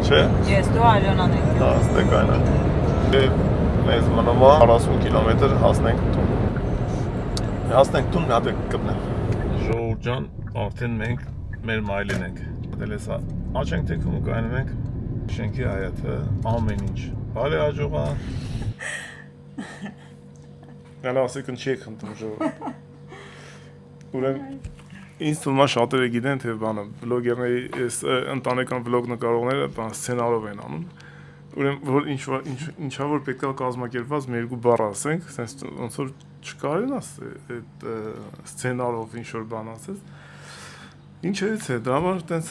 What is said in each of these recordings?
չէ։ Ես դու Ալյոնան եք։ Հա, ստեկ այն է։ Մեզ մնում է 40 կիլոմետր հասնենք տուն։ Հասնենք տուն մի հատ կպնեմ։ Ժողովուրդ ջան, արդեն մենք մեր մայլին ենք։ Դել էսա աչ ենք թեքում ու կայնում ենք շենքի հայաթը ամեն ինչ։ Բարի աջողա։ Գալա ասիկն չի խնդրում ժողովուրդ։ Ուրեմն ինձ թվում է շատերը գիտեն թե բանը բլոգերների այս ընտանեկան վլոգ նկարողները բան սցենարով են անում։ Ուրեմն որ ինչա որ պետքա կազմակերպված մի երկու բառ ասենք, sense ոնց որ չկարեն ասել այդ սցենարով ինչ որ բան ասես։ Ինչերից է դա համար տենց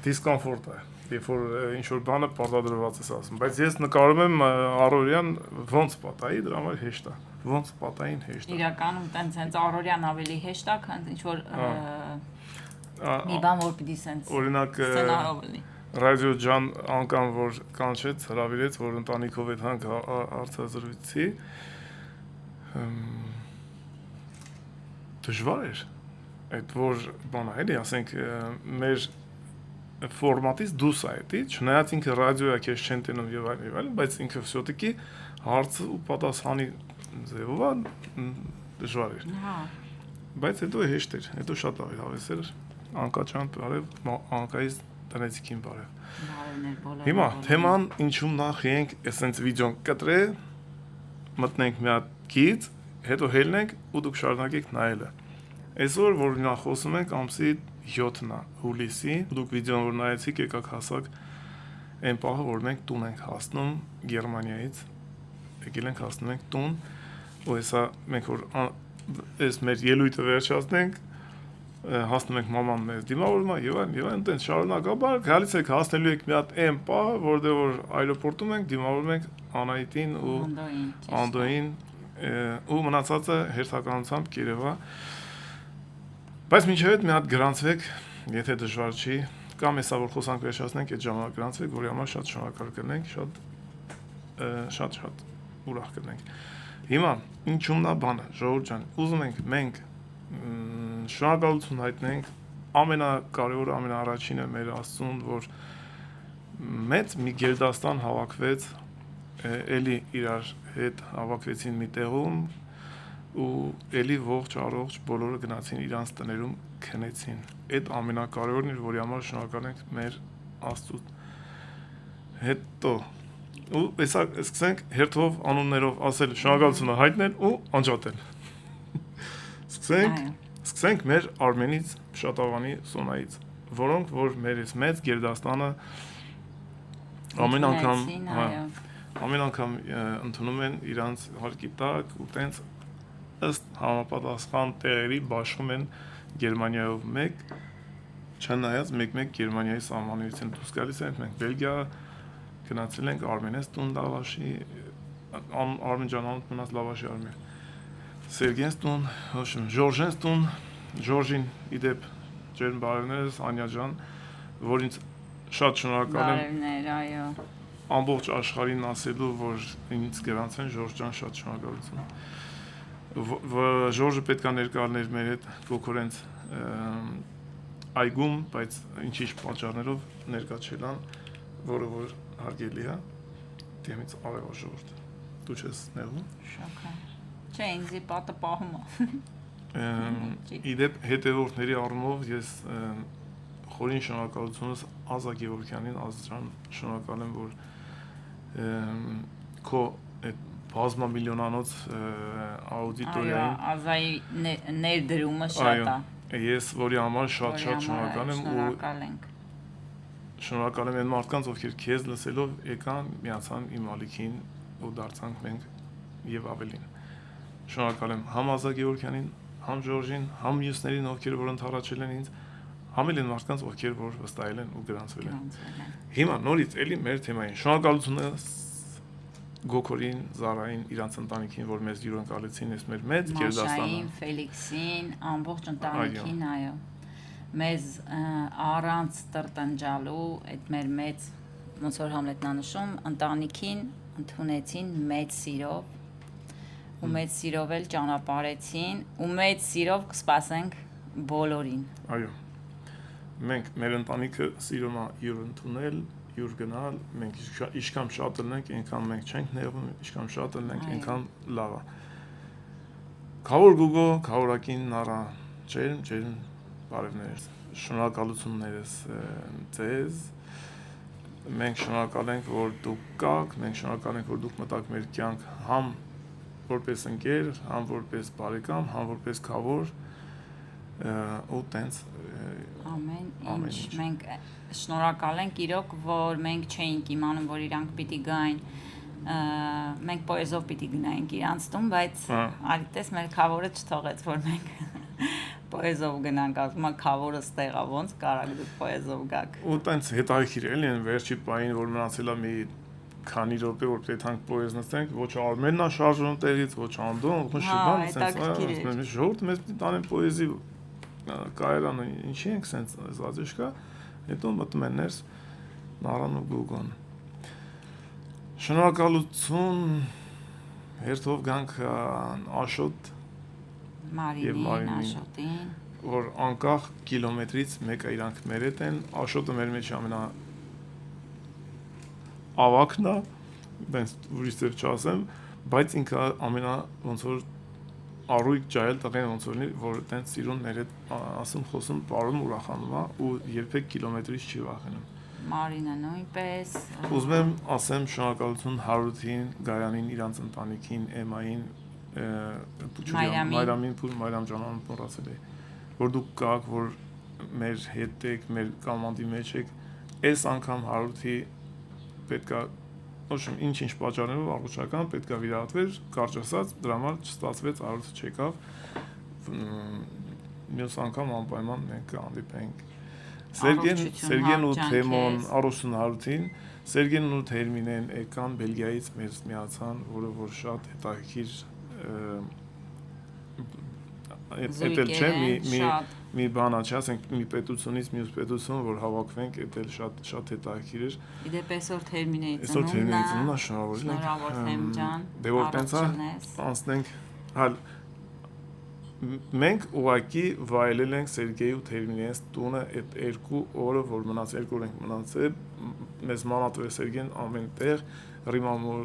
դիսկոմֆորտ է, երբ որ ինչ որ բանը պարտադրված ես ասում, բայց ես նկարում եմ առօրյան ոնց պատահի, դրա համար հեշտ է։ Ոնց պատային հեշտ է։ Իրականում տենց հենց առօրյան ավելի հեշտ է, քան ինչ որ մի բան որ պիտի սենց օրինակ սցենարով լինի։ Ռադիո ջան անգամ որ կանչեց, հրավիրեց, որ ընտանիքով այդ հանք հարցազրույցի դժվար էր այդ որ բանը էլի ասենք մեր ֆորմատից դուրս է էդի, չնայած ինքը ռադիոյա քեզ չեն տենում եւ այլն, բայց ինքը всё-таки հարցը ու պատասխանի ձևով դժվար էր։ Հա։ Բայց հետո հեշտ էր, հետո շատ հավես էր, անկաչան բարև, անկայից տնեցիկին բարև։ Բարևներ բոլորին։ Հիմա թեման ինչու նախ ենք էսենց վիդեոն կտրե, մտնենք մի հատ գիծ, հետո հելնենք ու դուք շարունակեք նայելը։ Այսօր որ նախ խոսում ենք ամսի 7-ն է, հուլիսի, դուք վիդեոն որ նայեցիք, եկաք հասակ այն պահը, որ մենք տուն ենք հասնում Գերմանիայից, եկել ենք հասնում ենք տուն, ու հեսա մենք որ այս մեր ելույթը վերջացնենք, հասնում ենք մաման մեզ դիմավորում է եւ այն տենց շարունակաբար գալիս եք հասնելու եք մի հատ այն պահը, որտեղ որ այրոպորտում ենք դիմավորում ենք Անահիտին ու Անդոյին ու մնացածը հերթականությամբ Կիրովա։ Բայց մինչև այդ մի հատ գրանցվեք, եթե դժվար չի, կամ հեսա որ խոսանք վերջացնենք, այդ ժամանակ գրանցվեք, որի համար շատ շնորհակալ կլինենք, շատ ուրախ կլինենք։ Հիմա ինչու՞մն է բանը, ժողովուրդ ջան, ուզում ենք մենք շնորհակալություն հայտնենք ամենակարևորը, ամենաառաջինը մեր Աստծուն, որ մեծ մի գերդաստան հավաքվեց, էլի իրար հետ հավաքվեցին մի տեղում ու էլի ողջ առողջ բոլորը գնացին իրանց տներում քնեցին։ Այդ ամենակարևորն էր, որի համար շնորհակալ ենք մեր Աստծուն։ Հետո ու հեսա սկսենք հերթով անուններով ասել շնորհակալությունը հայտնել ու անջատել։ Սկսենք մեր Արմենից, Շատավանի, Սոնայից, որոնք որ մեր մեծ գերդաստանը ամեն անգամ ընդունում են իրանց հարկի տակ ու տենց ըստ համապատասխան տեղերի բաշխում են Գերմանիայով մեկ, չնայած մեկ-մեկ Գերմանիայի սահմաններից են դուրս գալիս են, մենք Բելգիա գնացել ենք Արմենես տուն Լավաշի, Արմեն ջան անունդ մնաց Լավաշի Արմեն, Սերգենս տուն, Ժորժենս տուն, Ժորժին իդեպ ջերմ բարևներս, Անյա ջան, որ ինձ շատ շնորհակալ եմ։ Բարևներ, այո։ Ամբողջ աշխարհին ասելու, որ ինձ գրանցեն Ժորժ ջան, շատ շնորհակալություն։ Ժորժը պետք է ներկաներ մեր հետ Կոկորենց այգում, բայց ինչ-ինչ պատճառներով ներկա չելան, որը որ հարգելի է, դեմից արևա ժողովուրդ։ Դու չես նեղում։ Շոքա։ Չէ, ինձի պատը պահում է։ Իդեպ հետևորդների առումով ես խորին շնորհակալությունս Ազա Գևորգյանին, Ազրան շնորհակալ եմ, որ քո այդ բազմամիլիոնանոց աուդիտորիային Ազայի ներդրումը շատ է։ Ես որի համար շատ շնորհակալ եմ ու շնորհակալ եմ այն մարդկանց, ովքեր քեզ լսելով եկան, միացան իմ ալիքին ու դարձանք մենք եւ ավելին։ Շնորհակալ եմ համ Ազա Գևորգյանին, համ Ժորժին, համ մյուսներին, ովքեր որ ընդառաջել են ինձ, համ էլ այն մարդկանց, ովքեր որ վստահել են ու գրանցվել են։ Հիմա նորից էլի մեր թեմային շնորհակալությունը Գոկորին, Զարային, իրանց ընտանիքին, որ մեզ հյուրընկալեցին այս մեր մեծ գերդաստանը։ Մաշային, Ֆելիքսին, ամբողջ ընտանիքին, այո։ Մեզ առանց տրտնջալու այդ մեր մեծ, ոնց որ Համլետն նշում, ընտանիքին ընդունեցին մեծ սիրով ու մեծ սիրով էլ ճանապարհեցին ու մեծ սիրով կսպասենք բոլորին։ Այո։ մենք մեր ընտանիքը սիրում է յուր ընդունել, յուր գնալ, մենք ինչքան շատ ելնենք, այնքան մենք չենք նեղվում, ինչքան շատ ելնենք, այնքան լավ է։ Քավոր Գուգո, քավորակին նարա, ջերմ բարևներ, շնորհակալություններս ձեզ։ Մենք շնորհակալ ենք, որ դուք կաք, մենք շնորհակալ ենք, որ դուք մտաք մեր կյանք համ որպես ընկեր, համ որպես բարեկամ, համ որպես քավոր ու տենց ամեն ինչ մենք շնորհակալ ենք իրոք, որ մենք չէինք իմանում, որ իրանք պիտի գային, մենք պոեզով պիտի գնայինք իրանց տուն, բայց արիտես մեր քավորը չթողեց, որ մենք պոեզով գնանք, ասում եմ քավորը ստեղ է, ոնց կարաք դուք պոեզով գաք։ Ու տենց հետաքրքիր էլի են վերջի պահին, որ մնացել է մի քանի րոպե, որ պետք է պոեզ նստենք, ոչ Արմենն է շարժվում տեղից, ոչ Անդոն, ոչ Շիբան, ասես ժողովուրդ մեզ տանեն պոեզի կայարանը, ինչի ենք սենց զածիշկա, հետո մտնում են ներս Նարան ու Գուգոն։ Շնորհակալություն, հերթով գանք Աշոտ Մարինին, Աշոտին, որ անկախ կիլոմետրից մեկը իրանք մեր հետ են, Աշոտը մեր մեջ ամենա ավակն է, բենց ուրիշ ձև չասեմ, բայց ինքը ամենա ոնց որ առույգ ջայել տղեն ոնց որ տենց սիրուն մեր հետ ասում խոսում պարում ուրախանում է ու երբեք կիլոմետրից չի վախենում։ Մարինը նույնպես։ Ուզում եմ ասեմ շնորհակալություն Հարութին, Գայանին, իրանց ընտանիքին, Էմային, Մայրամին, Մայրամ ջանան մոռացել էի, որ դուք կաք, որ մեր հետ եք, մեր կամանդի մեջ եք, այս անգամ Հարութի պետքա ոչմ ինչ պատճառներով առողջական պետքա վիրահատվեր, կարճ ասած, դրա համար չստացվեց, Հարութը չեկավ, մյուս անգամ անպայման մենք կհանդիպենք։ Սերգեն ու Թեմոն, Արուսուն Հարութին, Սերգեն ու Թերմինեն եկան Բելգիայից մեզ միացան, որը որ շատ հետաքրքիր էտել չէ, մի բան է, ասենք մի պետությունից մյուս պետություն, որ հավաքվենք, էտել շատ հետաքրքիր էր։ Իդեպ այսօր Թերմինեի ծնունդն է, շնորհավոր Թեմ ջան։ Դե որ տենց է, անցնենք, հալ մենք ուղակի վայելել ենք Սերգեյ ու Թերմինեի տունը այդ երկու օրը, որ մնաց, երկու օր ենք մնացել, մեզ մանատվեց Սերգեն ամեն տեղ, Ռիմամոր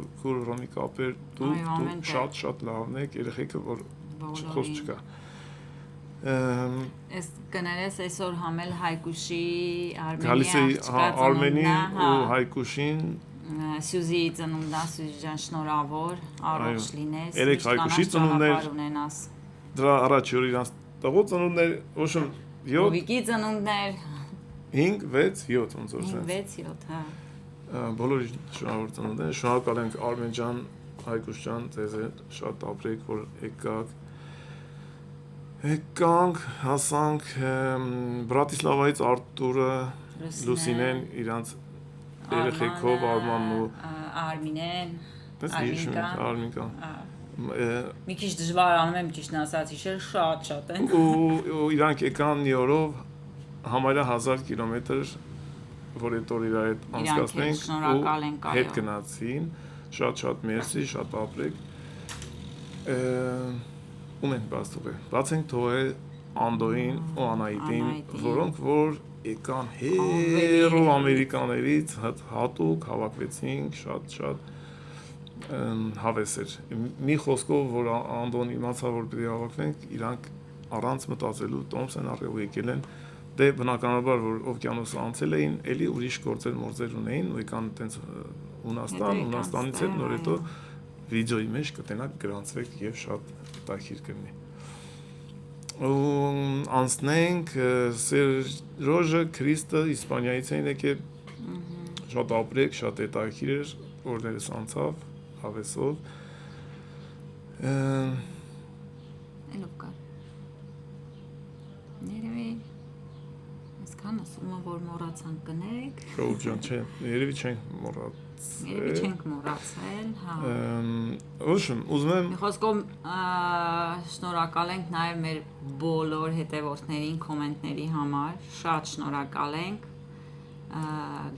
Ռոմի կապեր, դու շատ լավն եք, երեխեքը որ խոս չկա։ Ես կներես այսօր համել Հայկուշի, Արմենին ու Հայկուշին Սյուզիի ծնունդն, Սյուզի ջան շնորհավոր, առողջ լինես, երեք Հայկուշի ծնունդներ, դրա առաջ որ իրանց տղու ծնունդներ, ոչմ 7 Հովիկի ծնունդներ 5, 6, 7 ոնց որ 5, 6, 7, հա։ Բոլորի շնորհավոր ծնունդներ, շնորհակալ ենք Արմեն ջան, Հայկուշ ջան, ձեզ շատ ապրեք, որ եկանք, հասանք Բրատիսլավայից Արտուրը, Լուսինեն, իրանց երեխեքով Արմանն ու Արմինեն, Արմինկան մի քիչ դժվար անում եմ ճիշտն ասած, հիշել շատ են։ Ու իրանք եկան Նյորով համարյա 1000 կիլոմետր, որ այդ օր իրար հետ անցկացնենք ու հետ գնացին, շատ մերսի, շատ ապրեք։ Ում ենք բացենք թողել Անդոյին ու Անահիտին, որոնք որ եկան հերո ամերիկաներից հատուկ հավաքվեցինք, շատ հավես էր։ Մի խոսքով, որ Անդոն իմացավ, որ պետք է հավաքվենք, իրանք առանց մտածելու տոմս են առել ու եկել են, դե բնականաբար, որ օվկիանոսը անցել էին, էլի ուրիշ գործեր ունեին, ու եկան տենց Հունաստանից հետ նոր հետո վիդեոյի մեջ կտենակ գրանցվեք եւ շատ հետաքրքիր կլինի։ Ու անցնենք Սերժը Քրիստը Իսպանիայից էին եկել, շատ ապրեք, շատ հետաքրքիր էր, օրներս անցավ, հավեսով։ Էլով կար։ Ներևի, այսքան ասում եմ, որ մոռացանք կներեք։ Շոու ջան, չէ, երևի չենք մոռացել, հա։ Ոչմ, ուզում եմ Մի խոսքով շնորհակալ ենք նաև մեր բոլոր հետևորդներին, կոմենտների համար, շատ շնորհակալ ենք։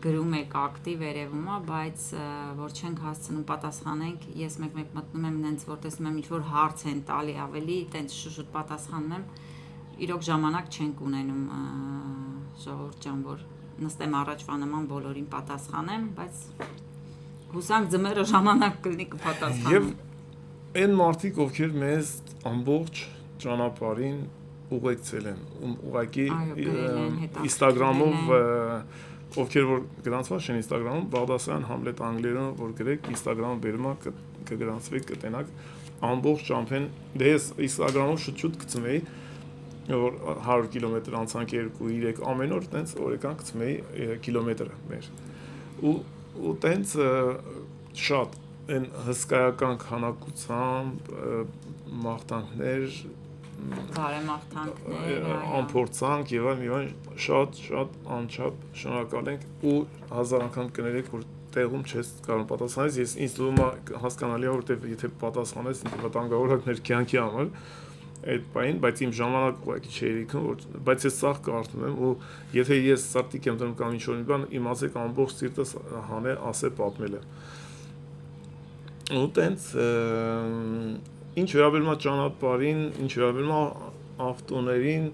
Գրում եք ակտիվ երևում է, բայց որ չենք հասցնում պատասխանենք, ես մեկ-մեկ մտնում եմ նենց, որ տեսնում եմ ինչ-որ հարց են տալի ավելի, տենց շուտ պատասխանում եմ, իրոք ժամանակ չենք ունենում ժողովուրդ ջան, որ նստեմ առաջվա նման բոլորին պատասխանեմ, բայց հուսանք ձմեռը ժամանակ կլինի կպատասխանեմ։ Եվ այն մարդիկ, ովքեր մեզ ամբողջ ճանապարհին ուղեկցել են, ուղղակի Instagram-ով ովքեր որ գրանցված են Instagram-ում, Բաղդասարյան Համլետ անգլերենով որ գրեք, Instagram-ը բերումա կգրանցվի, կտենակ ամբողջ ճամփեն, դե ես Instagram-ով շուտ կծմեի, որ 100 կիլոմետր անցանք 2-3 ամեն օր տենց օրական կծմեի կիլոմետրը մեր։ Ու տենց շատ այն հսկայական քանակությամբ մաղթանքներ, բարեմաղթանքներ, ամփորձանք եւ այլն շատ անչափ շնորհակալ ենք ու հազար անգամ կներեք որ տեղում չես կարող պատասխանել, ես ինձ թվում է հասկանալի է որտեվ եթե պատասխանես ինձ վտանգավոր է մեր կյանքի համար այդ բային, բայց իմ ժամանակ ուղղակի չէի իքն որ բայց ես սաղ կարդում եմ ու եթե ես սարտիկ եմ դնում կամ ինչ-որ մի բան իմացեք ամբողջ սիրտս հանել ասել պատմել եմ ու տենց ինչ վերաբերում է ճանապարհին, ինչ վերաբերում է ավտոներին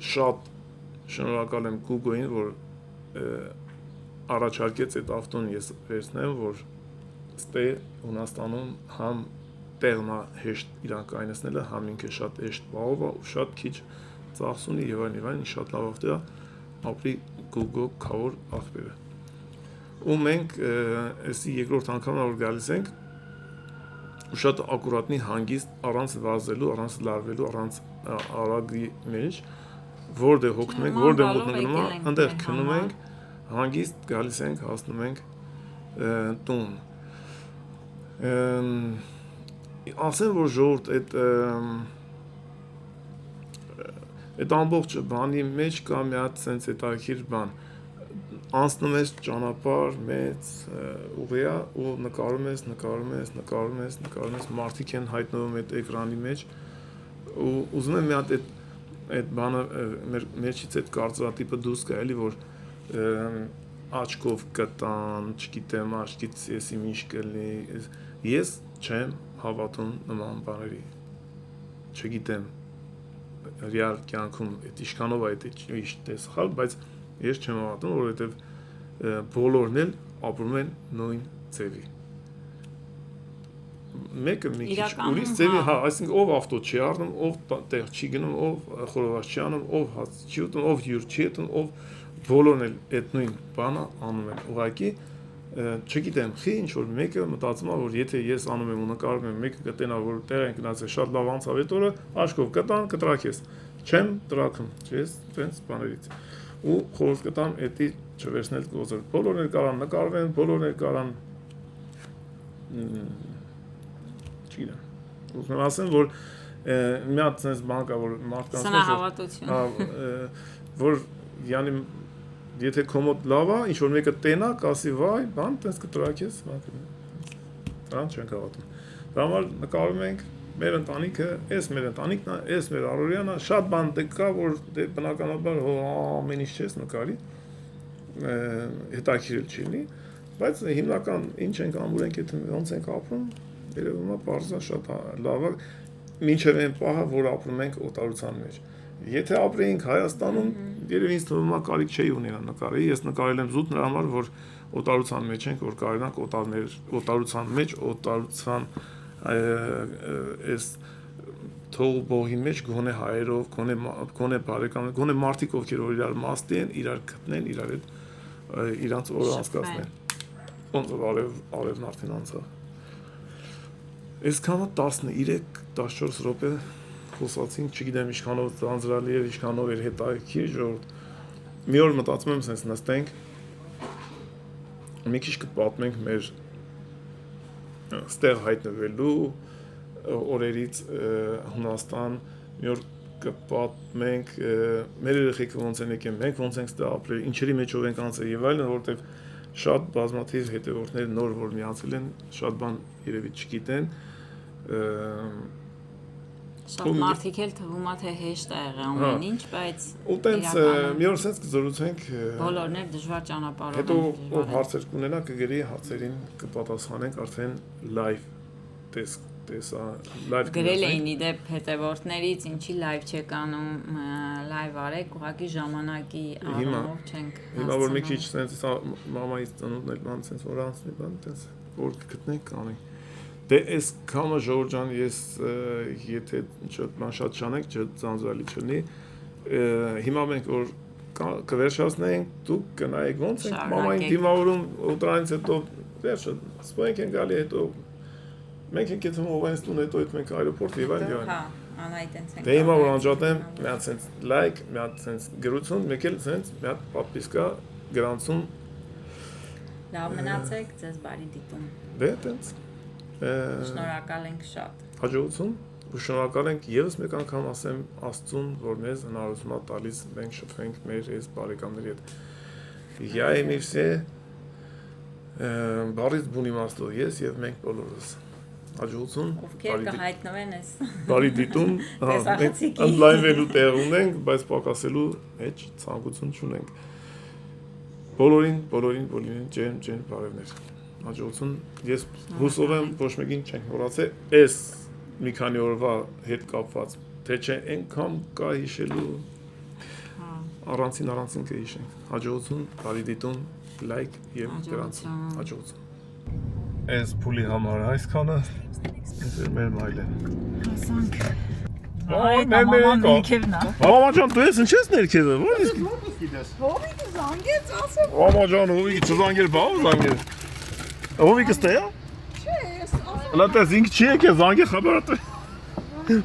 շատ շնորհակալ եմ Google-ին որ առաջարկեց այդ ավտոն ես վերցնեմ որ ստե Հունաստանում համ տեղն է հեշտ իրան կայնեցնելը համ ինքը շատ հեշտ բաղով է ու շատ քիչ ծախս ունի եւ այլն շատ լավ ավտո է ապրի Google քավոր ախպերը ու մենք էսի երկրորդ անգամն որ գալիս ենք ու շատ ակուրատնի հանգիստ առանց վազելու առանց լարվելու առանց արագի մեջ որտեղ հոգնում ենք որտեղ մտնում ենք այնտեղ քնում ենք հանգիստ գալիս ենք հասնում ենք տուն ասեմ որ ժողովուրդ այդ ամբողջ բանի մեջ կա մի հատ sense հետաքրքիր բան անցնում ես ճանապարհ մեծ ուղիա ու նկարում ես մարդիկ են հայտնվում այդ էկրանի մեջ ու ուզում եմ մի հատ այդ բանը մեր մեջից այդ կարծրատիպը դուրս գա էլի որ աչքով կտան չգիտեմ աչքից եսի ինչ կլինի ես չեմ հավատում նման բաների չգիտեմ ռեալ կյանքում այդ իշքանով այդ տեսխալ բայց ես չեմ հավատում որովհետև բոլորն էլ ապրում են նույն ձևի մեկը մի քիչ ուրիշ ձևի հա այսինքն ով ավտո չի առնում ով տեղ չի գնում ով խորոված չի անում ով հաց չի ուտում ով յուր չի ուտում ով բոլորն էլ այդ նույն բանը անում են ուղղակի չգիտեմ խի ինչ որ մեկը մտածում է որ եթե ես անում եմ ու նկարում եմ մեկը կտենա որ տեղ են գնացել շատ լավ անցավ այդ օրը աչքով կտան կտրակես չեմ տրակում ես տենց բաներից ու խորհուրդ կտամ էդի չվերցնել գոզը բոլորն էլ կարան նկարվեն բոլորն էլ կարան չգիտեմ ուզում ասեմ որ մի հատ sense բան կա որ մարդկանց սնահավատություն որ յանի եթե կոմոդ լավ է ինչ որ մեկը տենա կասի վայ բան տես կտրակես դրան չենք հավատում դրա համար նկարում ենք մեր ընտանիքը էս մեր ընտանիքն է էս մեր առօրյան է շատ բան կա որ բնականաբար ամեն ինչ չես նկարի հետաքրքիր չի լինի բայց հիմնական ինչ ենք ամուր ենք եթե ոնց ենք ապրում երևում է բարձր շատ լավ է մինչև այն պահը որ ապրում ենք օտարության մեջ եթե ապրեինք Հայաստանում երևի ինձ թվում է կարիք չէի ունենա նկարի ես նկարել եմ զուտ նրա համար որ օտարության մեջ ենք որ կարողանանք օտարության մեջ օտարության այս թողբողի մեջ գոնե հայերով գոնե բարեկամներ գոնե մարդիկ ովքեր որ իրար մաստի են իրար գտնեն իրար հետ իրանց օրը անցկացնեն ոնց որ արևն արդեն անցավ այսքանը 13-14 րոպե խոսացինք չգիտեմ ինչքանով ծանրալի էր ինչքանով էր հետաքրքիր ժողովուրդ մի օր մտածում եմ sense նստենք մի քիչ կպատմենք մեր ստեղ հայտնվելու օրերից Հունաստան մի օր կպատմենք մեր երեխեքը ոնց են եկել մենք ոնց ենք ստեղ ապրել ինչերի մեջով ենք անցել եւ այլն որովհետեւ շատ բազմաթիվ հետևորդներ նոր որ միացել են շատ բան երևի չգիտեն շատ մարդիկ էլ թվում է թե հեշտ է եղել ամեն ինչ բայց ու տենց մի օր sense կզրուցենք բոլորն էլ դժվար ճանապարհով հետո ով հարցեր կունենա կգրի հարցերին կպատասխանենք արդեն live տեսք տեսա լայվ գրել էին իդեպ հետևորդներից ինչի լայվ չեք անում լայվ արեք ուղղակի ժամանակի առումով չենք հիմա որ մի քիչ sense մամայից ծնունդն էլ բան sense որ անցնի բան sense որ գտնենք կանենք դե այս կամը Ժորժ ջան ես եթե բան շատ շանենք չձանձրալի չլինի հիմա մենք որ կվերջացնենք դուք կնայեք ոնց ենք մամային դիմավորում ու դրանից հետո վերջը սպոյենք են գալի հետո մենք ենք եթե մովայից տուն հետո այդ մենք այրոպորտ եւ այլ եւ հա անայ տենց ենք դե հիմա որ անջատեմ մի հատ sense like մի հատ sense գրություն մեկ էլ sense մի հատ պատվիսկա գրանցում լավ մնացեք ձեզ բարի դիտում դե տենց շնորհակալ ենք շատ հաջողություն ու շնորհակալ ենք եւս մեկ անգամ ասեմ Աստծուն որ մեզ հնարավորություն է տալիս մենք շփվենք մեր այս բարեկամների հետ я им и все բարից բուն իմաստով ես եւ մենք բոլորս հաջողություն ովքեր կհայտնվեն ես բարի դիտում մենք online-վելու տեղ ունենք բայց պակասելու մեջ ցանկություն չունենք բոլորին ջեն բարևներ հաջողություն ես հուսով եմ ոչ մեկին չենք մոռացել այս մի քանի օրվա հետ կապված թե չէ այնքան կա հիշելու առանցին կհիշենք հաջողություն բարի դիտում լայք եւ դրանցում հաջողություն այս փուլի համար այսքանը մեր մայլեն հասանք Ay mama can tu esin çes nerkeze var ya. Hovi zangir asıl. Mama can hovi zangir bağ zangir. Hovi kısta ya. Çes. La te zink çiğ ke zangir haber at.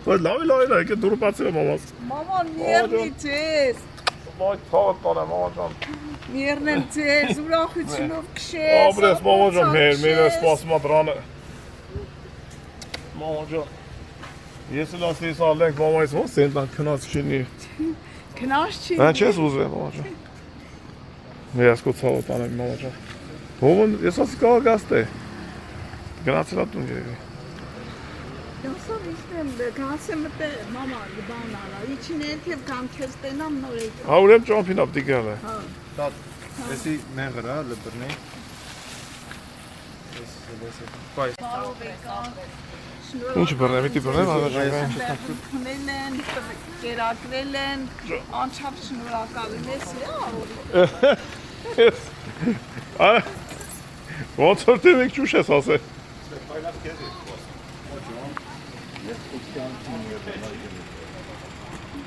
Var la ke durup atıyor mama. Mama nerede çes? Vay sağ tane mama can. Nerede çes? Bırak içine kşes. Abres mama can mer spasma dranı. Mama can. Если нас не салենք մամայից ոնց են տան քնած չինի։ Քնած չի։ Բան չես ուզում մամա ջան։ Մեզ կոչալ տանեմ մամա ջան։ Ո՞ւմ ես ասի կարող գաստե։ Գնացել ատուն գերի։ Դասը իստեմ գասեմ դե մամա դանալա։ Իչին էլ կամ քեզ տենամ նորեկ։ Հա ուրեմն ճամփին ապտի գալը։ Հա։ Տատ, էսի մեղրա լբրնի։ Բայ։ Ինչ բռնեմ, դի բռնեմ, Քնել են, կերակրել են, անչափ շնորհակալ ես, Ա ոնց որ դե մեկ ճուշ ես ասել։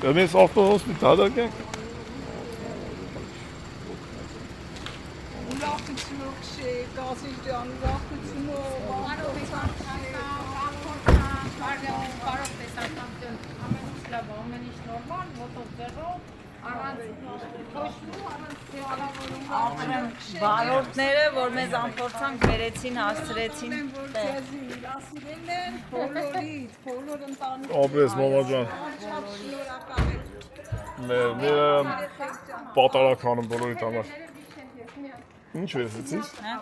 Դեմես ավտոբուս մի տադակ ենք։ ուրախություն քշե, գազի ջան, ուրախություն, Կարող տեսականություն ամենից լավ, ամենից նորմալ, ոտով ձեռով, առանց փոշու, առանց թեալավորում, բարորդները որ մեզ ամփորձանք վերեցին հասցրեցին որ քեզի լասիրել են, բոլոր ընտանիք Ապրես մամա ջան։ անչափ շնորհակալ եմ։ Մեր պատարականում բոլորիդ համար։ Ինչ վերցրեցիր։ հա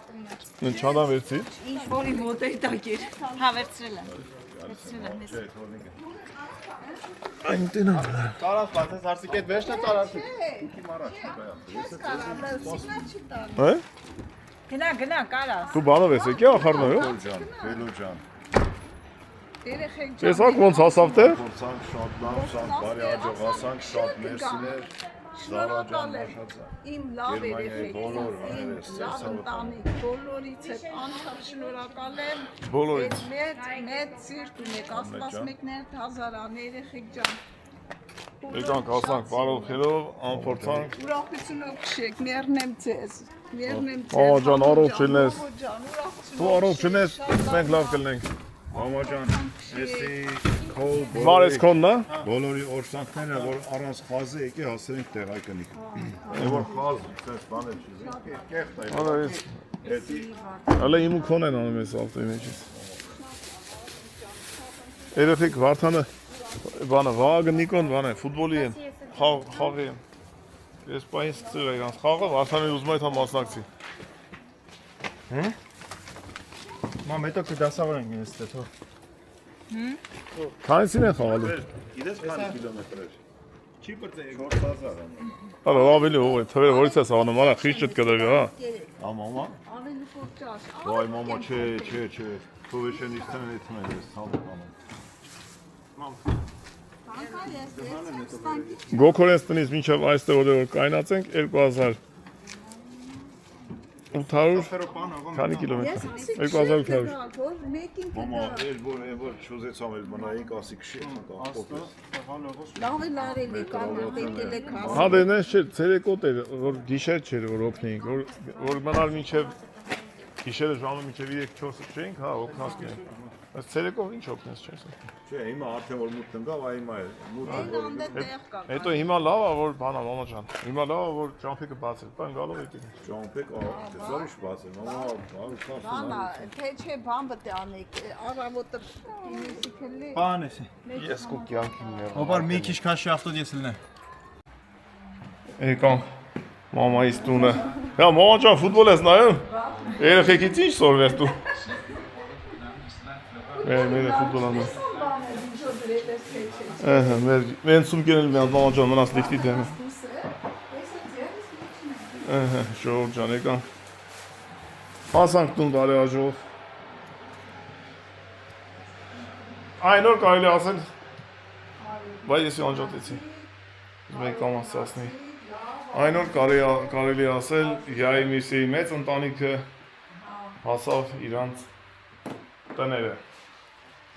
Ինչ հադան վերցրիր։ ինչ որի մոտեի տակեր հա վերցրել եմ Այն տենա։ Տարած բացես հարսիկետ վերջն է տարածի։ Իմ առաջ Հա։ գնա կարաս Դու բանով ես եկի ախառնո։ Բելո ջան։ Երեխեք Տեսակ ոնց հասավ թե։ Փորձանք շատ լավ, շատ բարի աջողացանք, շատ մերսիներ։ Զարա ջան, Մաշաձա։ Իմ լավ Գերմանիայի երեխեք, բոլոր իմ հայրս, լավ ծերսավը ընտանիք, բոլորից հետ անչափ շնորհակալ եմ։ Բոլորից։ Մեծ սիրտ ունեք, Աստված մեկներ հազարան երեխեք ջան։ Եկանք ասանք բարողելով, անփորձանք։ Ուրախությունով քշեք, մեռնեմ ձեզ։ Մեռնեմ ձեզ։ Մամա ջան, առողջ լինես։ ուրախությունով։ Դու առողջ ես, մենք լավ կլինենք։ Մամա ջան, էսի քո Մարես քոննա։ բոլորի օրսանքները, որ առանց խազը եկի հասել ենք տեղայքնիկ։ Որ խազ, sense բաներ չի, կեղտ է։ Արա ես։ Էդի Հələ իմ ու քոն են անում ես ավտոյի մեջից։ Երեխեք Վարդանը բանը Վագը Նիկոն բանը ֆուտբոլի են խաղի են։ Ես պայից սկսել եկանց խաղը Վարդանը ուզում այդ համ մասնակցի։ մամ հետո կդասավորենք ինձ հետո։ Քանիսին են խաղալու։ Գիտես քանի կիլոմետր։ Չի բրծե 4000-ը։ Հələ ավելի ով է, թվեր որից ես անում, արա խիճ չդ կդրվի, հա։ Մամա։ Ավելի փոքր ճաշ։ Վայ մամա, չէ։ Փովեշեն իստան էթում է ես ցավանում։ Անկա ես ստանքի Գոքորենցտնից մինչև այստեղ որ կայնացենք 2800 քանի կիլոմետր։ 2800 որ մեկին Մամա, որ չուզեցամ էլ մնայինք ասի քշի կապոպես։ լավ է լարել է կանա դեկել է քաս Հա դենես չէ, ցերեկոտ էր, որ գիշեր չէր, որ օգնեինք, որ մնալ մինչև գիշերը ժամը մինչև 3-4 չէինք, հա, օգնած կենք։ Այս ցերեկով ինչ օգնես չես։ Չէ, հիմա արդեն որ մութ տնկավ, այ հիմա է մութը որ տեղ կա Հետո հիմա լավ է որ բանա մամա ջան։ Հիմա լավ է որ ճամփիկը բացել, բան գալով եկեք։ ճամփեք, զարիշ բացել, մամա, բարի քաշ։ բանա թե չէ բան պետք է անեք առավոտը ինիսիկելի Բանես։ Ես կու կյանքին ներ։ Հոբար մի քիչ քաշի ավտոդիեսելն է։ Եկան մամայիս տունը։ Հա մամա ջան ֆուտբոլ ես նայում։ Երեխեքից ինչ սորվես դու։ Մեր ֆուտբոլանը։ Ահա, մեր սումկերն մի մամա ջան մնաց լիֆտի դեմը։ Ահա, շոու ջան եկան։ Հասանք տուն բարեաժով։ Այն օր կարելի ասել։ Բայց ես անջատեցի։ Մեկ կամաց ասնի։ Այն օր կարելի ասել Յայմիսի մեծ ընտանիքը հասավ իրանց տները,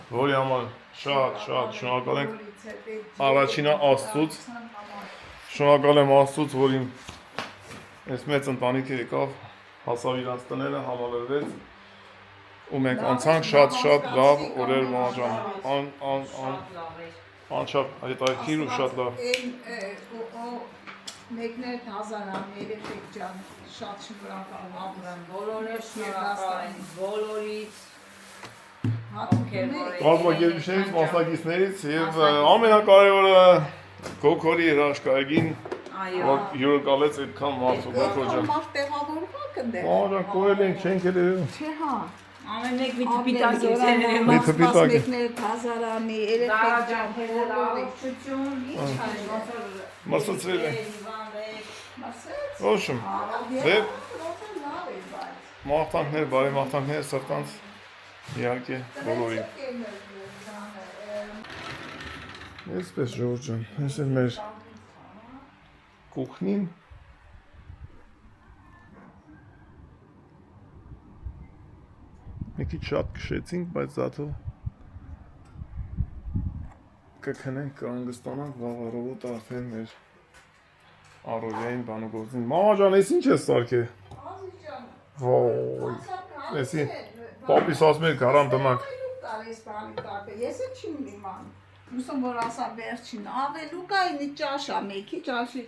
որի համար շատ շնորհակալ ենք առաջինը Աստծուց, շնորհակալ եմ Աստծուց, որ իմ այս մեծ ընտանիքը եկավ, հասավ իրանց տները, համալրվեց ու մենք անցանք շատ լավ օրեր մամա ջան, անչափ հետաքրքիր ու շատ լավ։ մեկներ հազարան երեխեք ջան շատ շնորհակալ ապրեն Բոլորը շնորհակալ են բոլորից Կազմակերպիչներից, մասնակիցներից եւ ամենակարևորը Գոքորի հրաշքագին, որ յուրակալեց այդքան մարդու Գոքոր ջան։ մարդ տեղավորվակ ընդեղ Մամա ջան, կորել ենք, չենք էլ չէ հա ամեն մեկ մի թպիտակ է Մի թպիտակ է։ մեկներ հազարանի երեխեք ջան Մասացրել են։ Ոչմ։ Դե մաղթանքներ, բարի մաղթանքներ սրտանց իհարկե բոլորին։ Այսպես ժողովուրդ ջան, այս է մեր կուխնին։ Մի քիչ շատ քշեցինք, բայց զաթո կքնենք, կհանգստանանք վաղ առավոտ արդեն մեր առօրյային բանագործին։ Մամա ջան, ես ինչ ես սարքել։ Ոյ։ Էսի պապիս ասում էր գարան դմանք։ Ես էլ չիմ իման։ Ուսում որ ասա վերջին ավելու կայնի ճաշա մեկի ճաշի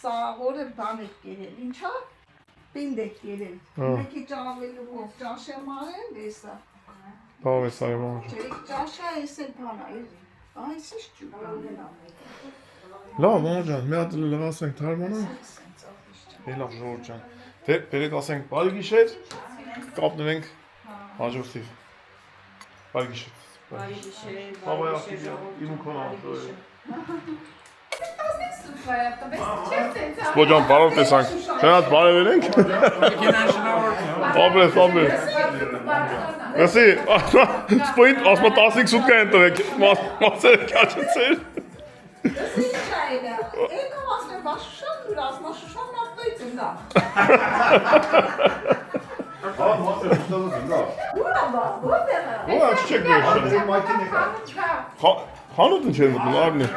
սա որը բան եք կերել ինչա պինդ եք կերել մեկի ճավելու ճաշ եմ արել էսա Բավ ես այ մամա ջան։ Ջերիկ ճաշա ես էլ բանա այս ինչ ճուկա Լավ մամա ջան, մի հատ լվացենք թարմանանք։ Լավ ժողովուրդ ջան։ Դե բերեք ասենք բարի գիշեր, կապնենք հաջորդիվ։ Բարի գիշեր։ Բարի գիշեր, Բաբայ ասի իմ քոնա։ Սպոջան բարով տեսանք։ Չնայած բարևենք։ Ապրես։ Գասի, սպոյիտ ասմա 15 սուտկա են տվեք, մասերը կաչեցեր։ Եկավ ասեմ բաշուշան դուրաս մաշուշան նավտոյց ընգա Ո՞ա չեք գոհ։ Խանութ ինչ եմ մտնում, արնի։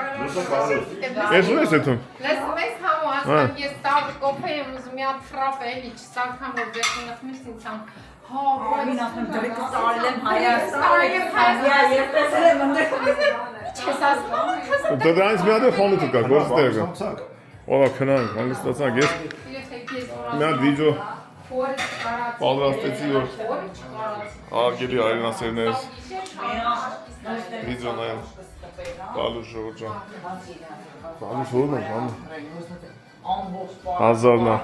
Ես ո՞ւր ես այդում։ Մեզ համու ասեմ, ես տավ կոփե եմ ուզում մի հատ ֆրապ էլի չսարքամ, որ ձեխնախ միս ինձ համ հա, Ամին ապն դրիք ստարել եմ չես ասում, Դրանից մի հատ է խանութը կա, գործ տեղը։ Ո՞ա քնանք, հանգստացանք, ես մի հատ վիդեո պատրաստեցի, որ արգելի հայրենասերներս վիդեո նայեմ։ Բալուշ ժողովուրդ ջան։ Բալուշ ո՞րն է, բանը։ Հազարնա։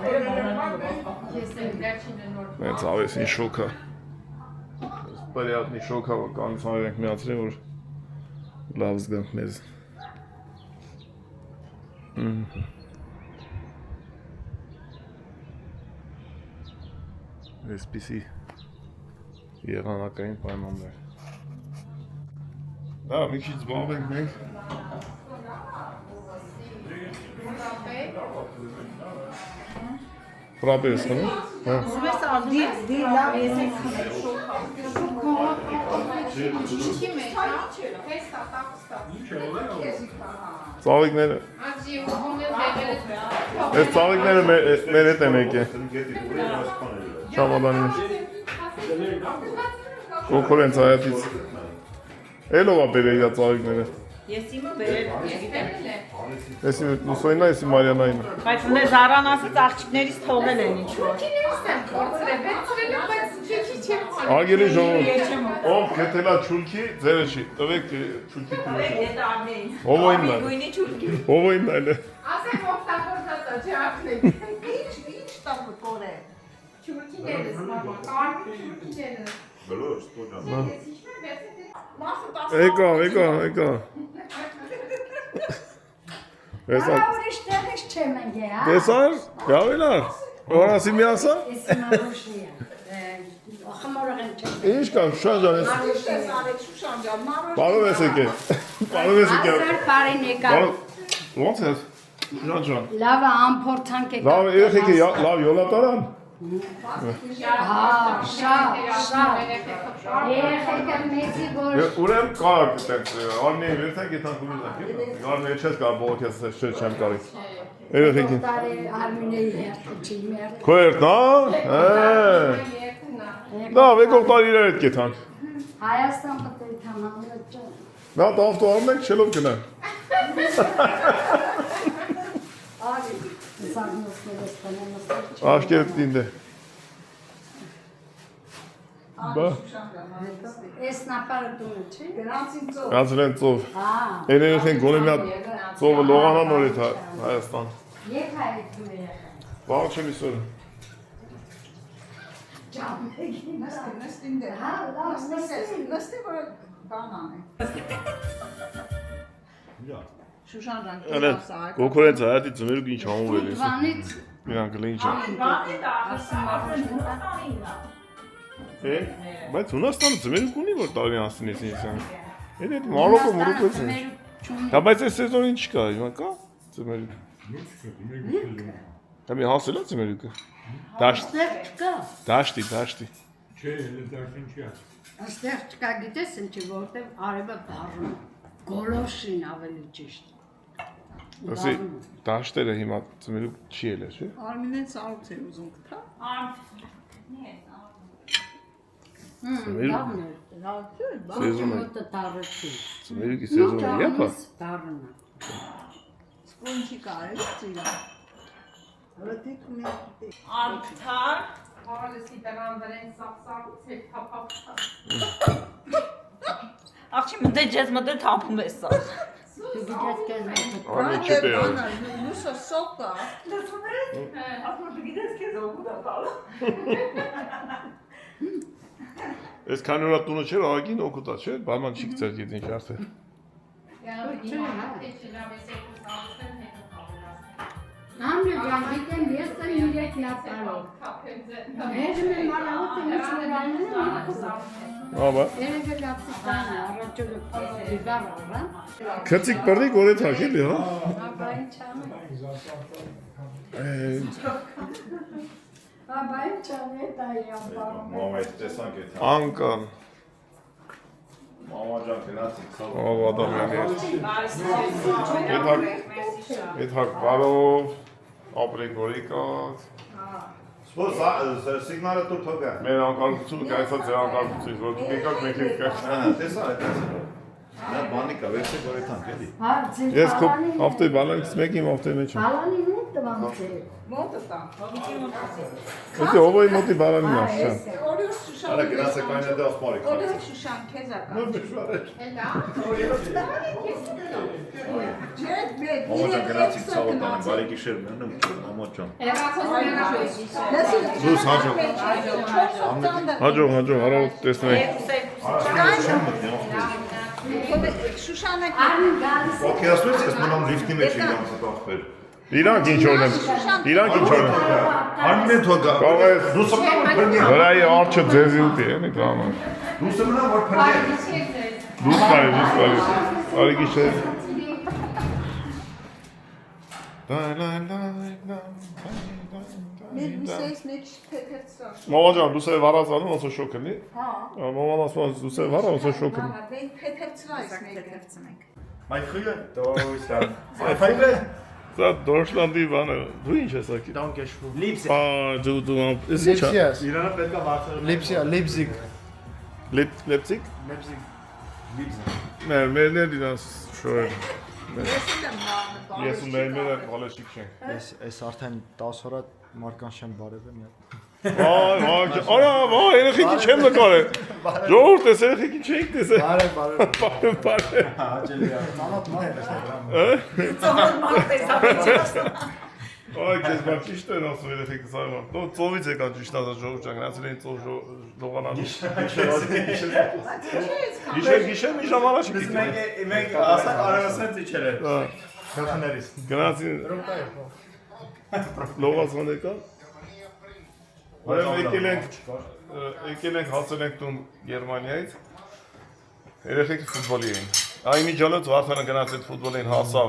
Մեծ ավեսին շոքա։ Բարիատնի շոքա, որ կանցաներ ենք միացրել, որ լավ զգանք մեզ։ Այսպիսի Եղանակային պայմաններ։ Դա մի քիչ զբաղվենք մենք։ Պրապես խմի։ Հա։ Դի լավ եսեք Ինչի մեջ, հա? Հեսա, տակստա։ Ծաղիկները։ Աջի ուղոմել բեղերը։ Այս ծաղիկները մեր հետ են եկել։ Շամադանի մեջ։ Կոնկուրենց հայատից։ Էլով է բերել իր ծաղիկները։ Ես իմը բերել Եսի Լուսոյնա, եսի Մարիանային։ Բայց ունե Զարանասից աղջիկներից թողել են ինչ-որ։ Քիներս եմ կործրել, բեցրել եմ, բայց քիչ չեմ ծալել։ Արգելի ժողով, ով կետելա չուլքի, ձերը չի, տվեք չուլքի տվեք։ Հովոյնն այլ։ Հովոյնն այլ է։ Ասեմ օգտագործած է, չարքնեք։ Ինչ տակ կորե։ Չուրքիներս, մամա, կարմիր չուրքիներս։ Բլոր, ստոջան։ Եկա։ Ուրիշ տեղից չեմ ընկե, հա։ Տեսար, գավելար, որասի մի ասա։ Եսի մարոշնի է, խմորող եմ չեմ։ Ինչ կան, Շուշան ջան, ես Ինչ ես արեք Շուշան ջան, մարոշ։ բարով ես եկել, բարով ես եկել։ Ասար պարին եկա, Ոնց ես, Շուշան ջան, լավը ամփորձանք եկա։ լավ երեխեքի լավ յոլատարան, Հա, շա, երեխեկը մեզի որ ուրեմ կարակ տենց, արմի վերցեք եթան կումիզակ, արմի չես կար բողոք ես չեմ կարի, երեխեքին, տարի արմինեի հերթը չի մերդ։ քո երթն լավ, եկող տարի իրար հետ կեթանք, Հայաստան պտերի թամանլը ճան։ նա տավտո արմենք չելով գնան, Արի, սագնոսներս տնեմստեր չի։ աշկերտ դինդ է, բա, Ես նապարը տունը չի։ Գրանցին ծով։ գանցրեն ծով, Հա, են երեխեն գոնե մի հատ ծովը լողանան նորիտ Հայաստան, եկ հայիթում երեխը։ բաղ չեմ իսորը, Ճամ եկին։ Նստին դե։ Հա, լավ, Նստի որ բան անի։ Շուշան ջան, Ալե, կոկորենց հայատի ծմերուկ ինչ համուվել ես, Վանից իրանք լի ինչ է, բայց Հունաստանը ծմերուկ ունի, որ տարին ասին ես ինձ են, հետ մարոկը մուրուկ ես են, հա բայց այս սեզոնին չկա, հիմա կա ծմերուկ, հա մի հասել է ծմերուկը, Աստեղ չկա։ դաշտի, Աստեղ չկա գիտես ինչի որտեղ արևը բառում է։ Գոլոշին ավելի ճիշտ։ ասի դաշտերը հիմա ծմերուկ չի էլ է, չէ, Արմինեն սարուց էր ուզում կթա։ Լավն է։ սեզոն է, Մոտը տարեցի։ ծմերուկի սեզոն է, եպա, Դառնա։ Սպոնջի կարել ծիրա։ Հլտիկ մեր Արդար Հարալսի դրան դրեն սապսապ, ցել թապապ։ աղջի մտե ջես մտե թափում է սա։ Դու գիտես կեզ արմի չի պեյալ, Լուսը սոկա։ ես քանի որա տունը չէր, աղագին օգուտա չէ, բարման չի կծեր գետ ինչ արդե, Համրը ջան, գիտեմ ես տեն իրեք լապարով։ Հեժմ եմ արավոտ եմ ինչ որ անում եմ աբա, Երևը լապսի տանը, առաջոլը դիվար առան։ քծիկ պրդիկ որ է թակ էլի, հա, Աբա ինչ անում։ Աբա ինչ անում է տայի ամբարում։ Մամա այս տեսանք է թա։ անկան, Մամա ջան գնացիք սա։ ով ադամյանի հետ հակ բարով, ապրեք որիկած, Սպոս սիգնալը դու թողա։ մեր անկարգությունը կայացած ձեր անկարգությունից, որ դուք եկաք մենք եք կայք, Տեսա, տեսա։ Նա բանի կա, վերցեք որ եթանք էլի։ Հա, ես քո ավտոյի բալանից մեկ իմ ավտոյի մեջ եմ, Բալանի մոտ տվանց է։ Մոտը տա։ Ոտի հովոյի մոտի բալանին աշշան, Օրիոս Շուշան։ Արա գնացեք այն դա ասպարիկ։ Օրիոս Շուշան քեզա կա։ Էլա։ Ջետ մեկ։ Մամա ջան գնացիք ցավոտան, բարի գիշեր մնում, մամա ջան։ Էրացոս մենաշոյի։ դուս հաջող, հաջող, հարավոտ տեսնենք, Շուշանը Արին գալիս է։ Ոքեյ ասես ես մնամ լիֆտի մեջ իրանց այդ ախպեր։ Իրանք ինչ ունեն։ Իրանք ինչ ունեն։ Արմեն թողա։ Կարող է Դուսը մնա որ փնի։ վրայի արջը ձեզի ուտի, էլի դրամա։ Դուսը մնա որ փնի։ Դուս բարի։ Արի գիշեր։ Մեսես մեջ փեթեցա։ Մամաջան, դուս է վարածանում ոնց շոկ էլի։ Հա։ Մաման ասում դուս է վարա ոնց շոկ էլի։ Հա, մենք փեթեցրա այս մեկը։ Mein Krüger? Da ist er. Feigl? Դա Դորշլանդի բանը։ Դու ինչ ես ակի։ Danke schön. Liebs. Ա դու is ինչ։ Իրանը պետք է վարձել։ Leipzig. Լեպցիկ։ Leipzig. Մերներ դինաս շոր։ Ես եմ նանը բանը։ Ես ու մերները բալեշիկ չենք։ Ես արդեն 10 օր մարքան չեմ բարևեմ։ Արա, երեխեքի չեմ նկարել։ Ժողովուրդ ես երեխեքի չենք տեսել։ Բարև։ Հաճելի է։ Ծանոթ մայր Այ քեզ բան ճիշտ են ասում երեխեքը սարման։ Դու ծովից եկան ճիշտ ասած ժողովուրդ ջան, գնացել էին ծով լողանալու։ Գիշեր մի ժամանակ չի։ Մենք ասա արևասեն իջել է։ Քրխներից։ Գնացին լողացան եկան։ Եկել ենք հասել ենք տուն Գերմանիայից, երեխեքը ֆուտբոլի էին։ Այն միջանոց Վարդանը գնացել ֆուտբոլին հասավ,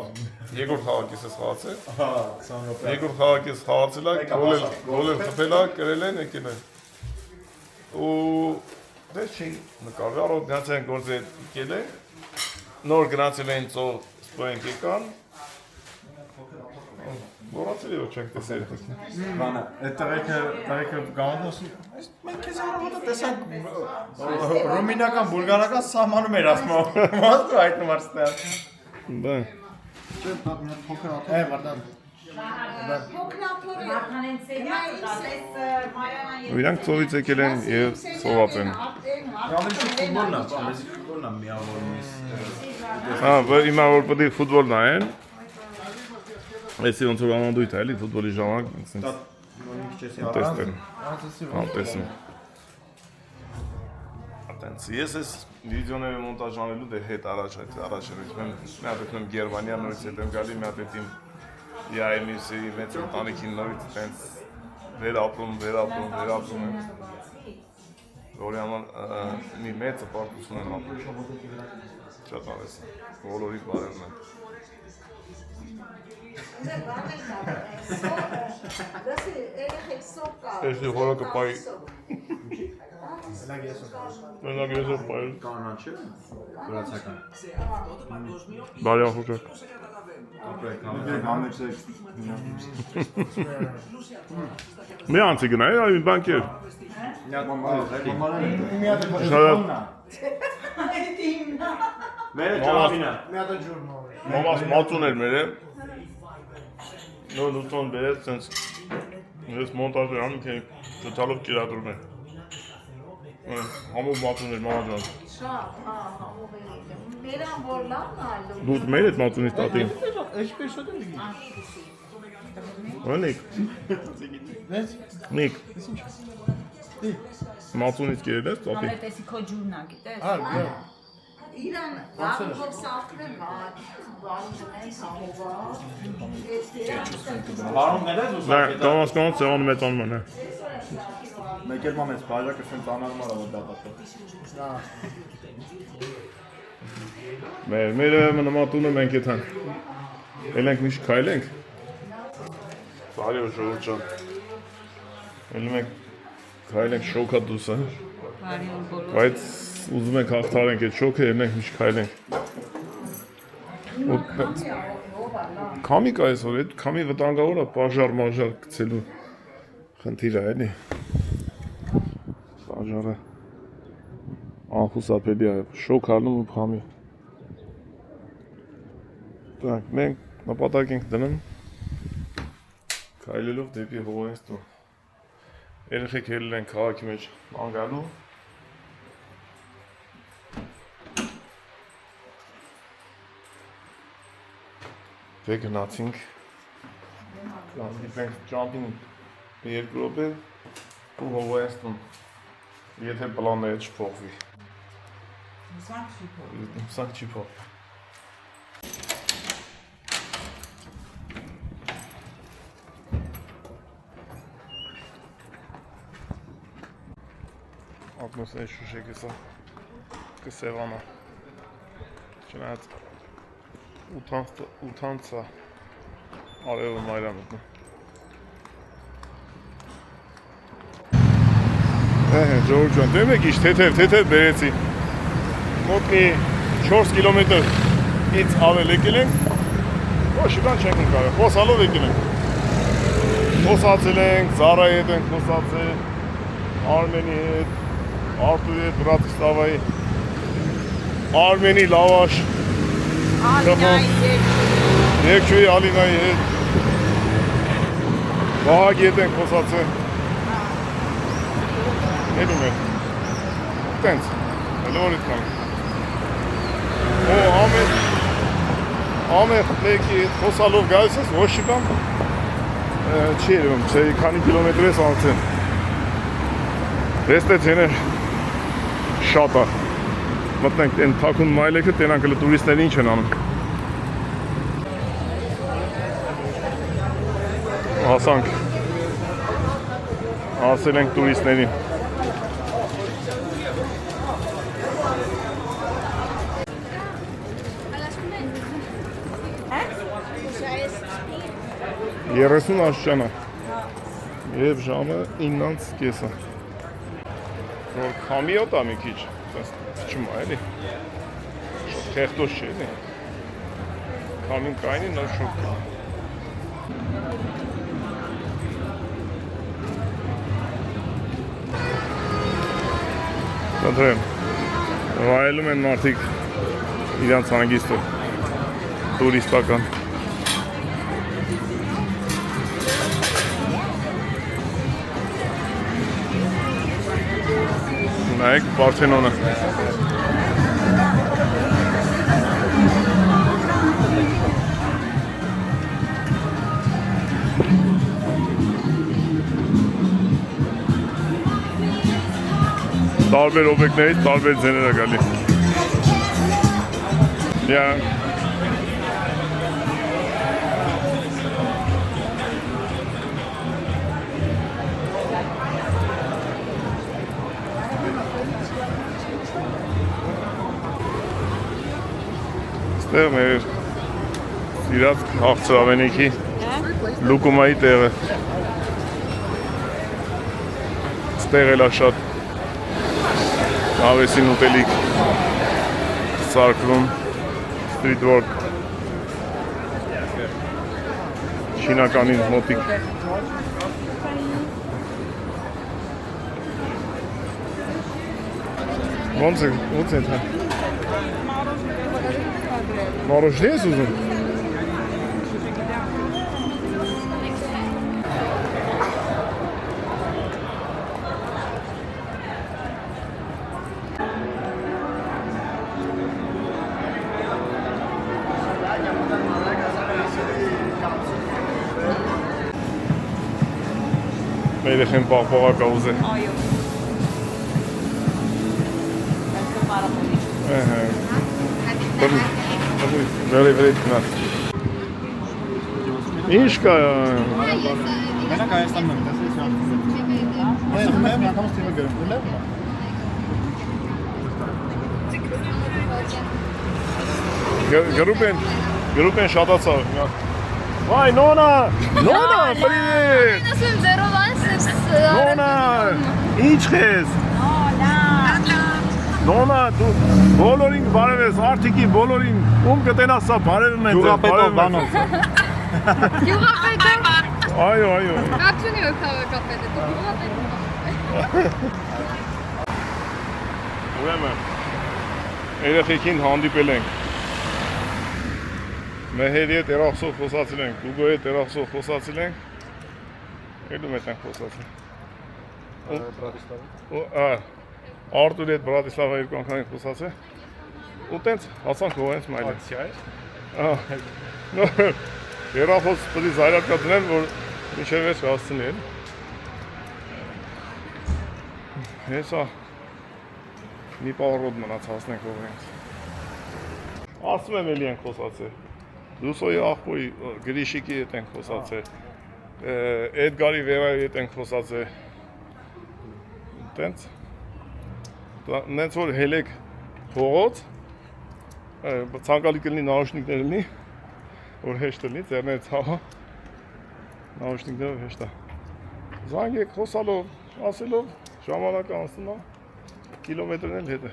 երկրորդ խաղակից ես խաղացել։ Երկրորդ խաղակից խաղացել ա, գոլ էլ խփել ա, կրել են, եկել են։ Ու դες չի նկարվել, առօր գնացել են գործը եկել են, նոր գնացել են ծով սպոյենք եկան, Որացել է որ չենք տեսել երեխեքին։ Բանը, այդ տղեկը գանոտ ասում, մենք քեզ առավոտը տեսանք ռումինական, բուլգարական սահմանում էր ասում, մասը հայտնում արստեղ։ Բա։ Վարդան։ Իրանք ծովից եկել են և սովապ են։ Ֆուտբոլն է, ֆուտբոլն է միավորում ես։ Հիմա որ պետք է ֆուտբոլ նայեն, Էսի ոնց որ անանդույթ է էլի ֆուտբոլի ժամանակ տեսնեն։ Տեսնեն։ Այտենց ես ես վիդեոները մոնտաժ անելու դե հետ առաջ եմ մի հատ եմ Գերմանիա նորից հետ եմ գալի մի հատ եմ IMC մեծ ընտանիքին նորից այտենց վերապրում եմ որի համար մի մեծ պարտություն եմ ապրում շատ արես բոլորի բարևն եմ Este horă pai. Menag este pai. Կանան չէ։ Վրացական։ Բարի ախոջակ։ Մի անցի գնայի, այ բանկեր։ Մերը ճամինա։ Մամաս մածուն էր մերը։ Նոր լուտոն բերեց, սենց ես մոնտաժ էր անում, թե տոտալով կիրադրում է։ Համով մածուն էր մամա ջան։ Շատ, հա, համով էր։ Մերան որ լավն այլում։ Դու մեր հետ մածունից տատին։ Էշպես շատ էլի։ Նիկ։ Նիկ։ Մածունից կերել ես տատին։ Համետեսի քո ջուրնա, գիտես։ Իրան բանով սախրեմ բանջնես համովա։ Բարոնները դու Կանց սեղանում մեծ անում են։ մեկ էլ մամես բաժակը սենց անարում արա որ դատատը։ Մեր նմատունը մենք եթան։ Էլ ենք միշտ քայլենք։ Բարի որ ժողովուրդ ջան։ Էլ մենք քայլենք շոկա դուսը։ Բարի օր բոլոր։ Բայց ուզում ենք հաղթարենք այդ շոկը, էլ ենք միշտ քայլենք։ Քամի կա այսօր, այդ քամի վտանգավոր է, պաժար գցելու խնդիր է, էլի։ Պաժարը անխուսափելի է, շոկ առնում ու քամի։ Так, մենք նպատակ ենք դնում քայլելով դեպի Հովանեստուն։ Երեխեք ելել են քաղաքի մեջ անգալու։ Դե գնացինք դիպենք ճամպին երկու րոպե ու Հովանեստուն եթե պլանները չփոխվի։ Սանք չի փոխվի։ Ակնոսների շուշեք էսա կսևանա չնայած 8-ից արևը մայրան մտնում ժողովուրդ ջան, դեմ եք իշ թեթև բերեցի մոտ մի 4 կիլոմետրից ավել եկել ենք ոչ բան չենք կարող, խոսալով եկել ենք խոսացել ենք, Զարայի հետ ենք խոսացել Արմենի հետ, Արտուրի հետ, Բրատիսլավայի Արմենի լավաշ Երկչուի Ալինայի հետ Վահագի հետ ենք խոսացել Էդում է Տենց, էլ որիտ կամ Ամեղ լեկի հետ խոսալով գայս ես, ոչ շիպան չի երևում, չէ քանի կիլոմետր ես անցել Վեստեցիներ շատ է մտնենք են թաքուն մայլեքը տենանք հլը տուրիստների ինչ են անում հասանք հասել ենք տուրիստներին Երեսուն աշճանա և ժամը 9:30 որ քամիոտ է մի քիչ չմա էլի խեղտոց չէ էլի քամին կայնի նոր շուկ Կտրեմ վայելում են մարդիկ իրանց հանգիստը տուրիստական Նայեք Պարթենոնը Տարբեր օբյեկտներից տարբեր ձեներ է գալի Ստեղ մեր սիրած հաղցրավենիքի լուկումայի տեղը Ստեղ էլ է շատ հավեսին ուտելիք սարքվում Street work Չինականին մոտիկ Ոնց է դա Մորոժնի ես ուզում? Երեխեն պաղպաղակ է ուզել Այո Very տնած Ինչ կա Մենակ Հայաստանն եմ տեսել մի անգամս թիմը գրում Գրուպ են շատացավ Վայ, Նոնա, պրիվետ Նոնա, ինչ ես Նոնա, դու բոլորին բարև ես, արդիկի բոլորին ում կտենաս սա բարևում են Գյուղապետով բանով Գյուղապետը Այո Կապչունի որ քաղաքապետը դու գյուղապետը Ուրեմն երեխեքին հանդիպել ենք Մեհերի հետ երախսով խոսացել ենք, Գուգոյի հետ երախսով խոսացել ենք Երդում հետ ենք խոսացել Արտուրի հետ Բրատիսլավայի երկու անգամ ենք խոսացել ու տենց հասանք ով հենց մայլի Երախոս պտի զայրակա դնել, որ մինչև ես հասցնել Հեսա մի պաղրոդ մնաց հասնենք ով հենց Ասում եմ էլի ենք խոսացել Լուսոյի աղբոյի Գրիշիկի հետ ենք խոսացել Էդգարի Վերայի հետ ենք խոսացել Տենց նենց որ հելեք փողոց, ցանկալի կլինի նաուշնիկներ լինի, որ հեշտ լինի, ձեռները ցավը, նաուշնիկները հեշտ է։ Զանգեք խոսալով, ասելով, ժամանակը անցնում է, կիլոմետրն էլ հետ է։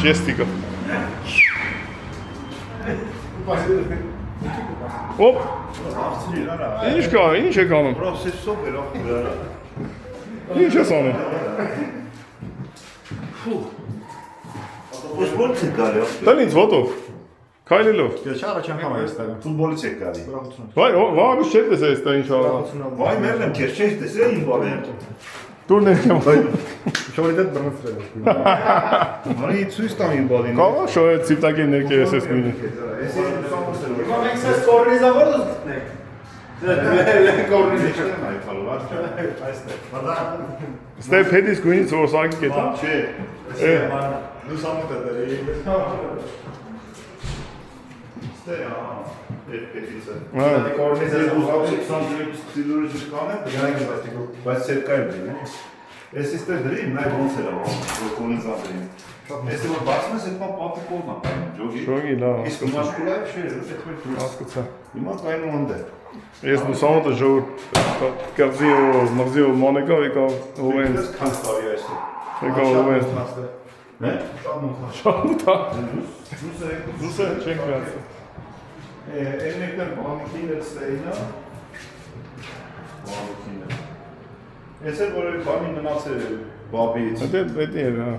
Շեստիկը։ Ոպ, ինչ կա, ինչ եք անում։ Ինչ ես անում։ Ոսպորտ եք գալի։ Տան ինձ ոտով, քայլելով։ Ես առաջ անգամ եմ այստեղ։ Ֆուտբոլից եք գալի։ Վայ, վաղուց չէ տեսա այս տան ինչ անում։ Վայ, մերն եմ, քեզ չես տեսել իմ բանը։ Դուր ներքեմ։ Շորիդետ բռնցրել։ Անի ցույց տամ իմ բալին։ Կաղա շոյը ծիպտակի ներքև ես գույնի։ Մենք սես կորնիզա որդ գտնենք։ Կորնիզը չեմ այդքալով, այստեղ։ Ստե փեդիս գույնից որ սակի կետա։ Չէ։ Դու սամոտ է դերի։ Ստե, պետիցը։ Կորնիզը ուզավի 23 սիլուրը չկանեմ, բայց սերկայում դրին։ Ես իստեղ դրին, նայ ոնց էր ավ, որ կորնիզա դրին։ Ես որ բացում ես, այդքան պատիկորն է կայնում, ջոգի։ Շոգի լավ, Իսկ մաշկուլայով չէր, հասկացա։ հիմա կայնում ոնդ է։ Ես լուսամոտը ժողովուրդ կղզի ու մղզի ու մանեկավ եկավ հովեն։ Ես քան տարի այստեղ։ Եկավ հովեն։ Հե։ Շատ մութա։ Ռուսը չենք միացել։ Էնեկտար բանքինը ստեյնա։ Բանքինը։ Ես էլ որ բանի մնացել է բաբից։ Դե պետք է հա։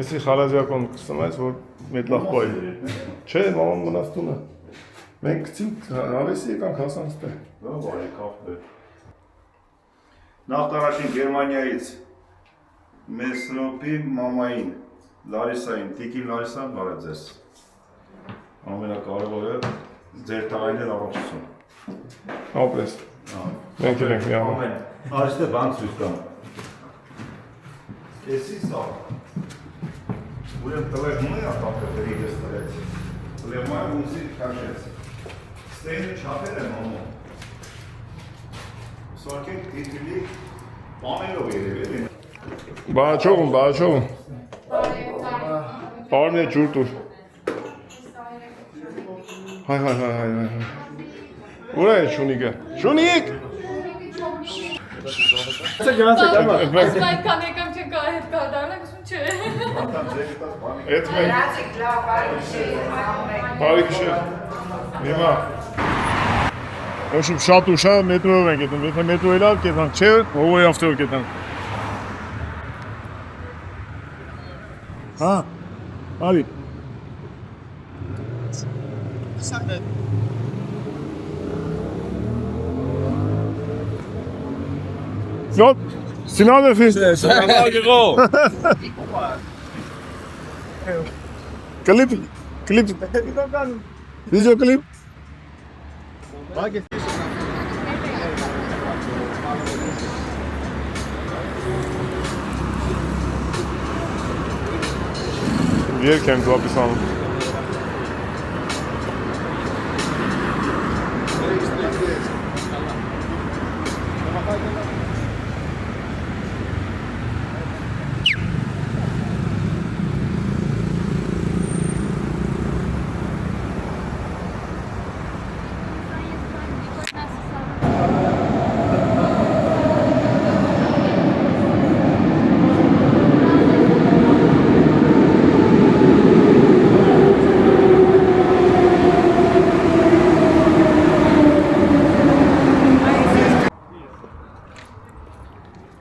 Էսի խարազյակոն կստում ես, որ մեդլախ պայի։ Չէ, մաման մնաց տունը։ Մենք գցինք հավեսի եկանք հասանք ստե։ Բարի կապ է։ Նախ տարաշին Գերմանիայից Մեսնոպի մամային, Լարիսային, Տիկին Լարիսան բարև ձեզ։ Ամենակարևորը ձեր տարայներ առողջություն։ Ապրես։ Մենք էլ ենք մի անում։ Արիստե բան ցույց տամ։ Էսի սա։ Ուրեմն տվերնու է ապակը դերի ես տվեց։ Լեմայը ուզի քաշեց։ Ստեյնը չափեր եմ անում։ Սարկենք դիտիլի պանելով երևելի։ Բաչողում։ Պարն է ջուր տուր։ Հայ։ Ուր է շունիկը։ Շունիկ! Այսքան եկամ չեն կա հետ կադարնակ, ասում չէ։ Էդ մենք։ Բարի գիշեր։ Հիմա։ Ոչմ շատ ու շատ մետրոյով ենք ետնում, եթե մետրոյի լավ կետանք, չէ, հովոյ ավտով կետանք։ Հա, արի։ Yok, Sinan Efi. Klip. Video klip. Wielkiem tu opisano.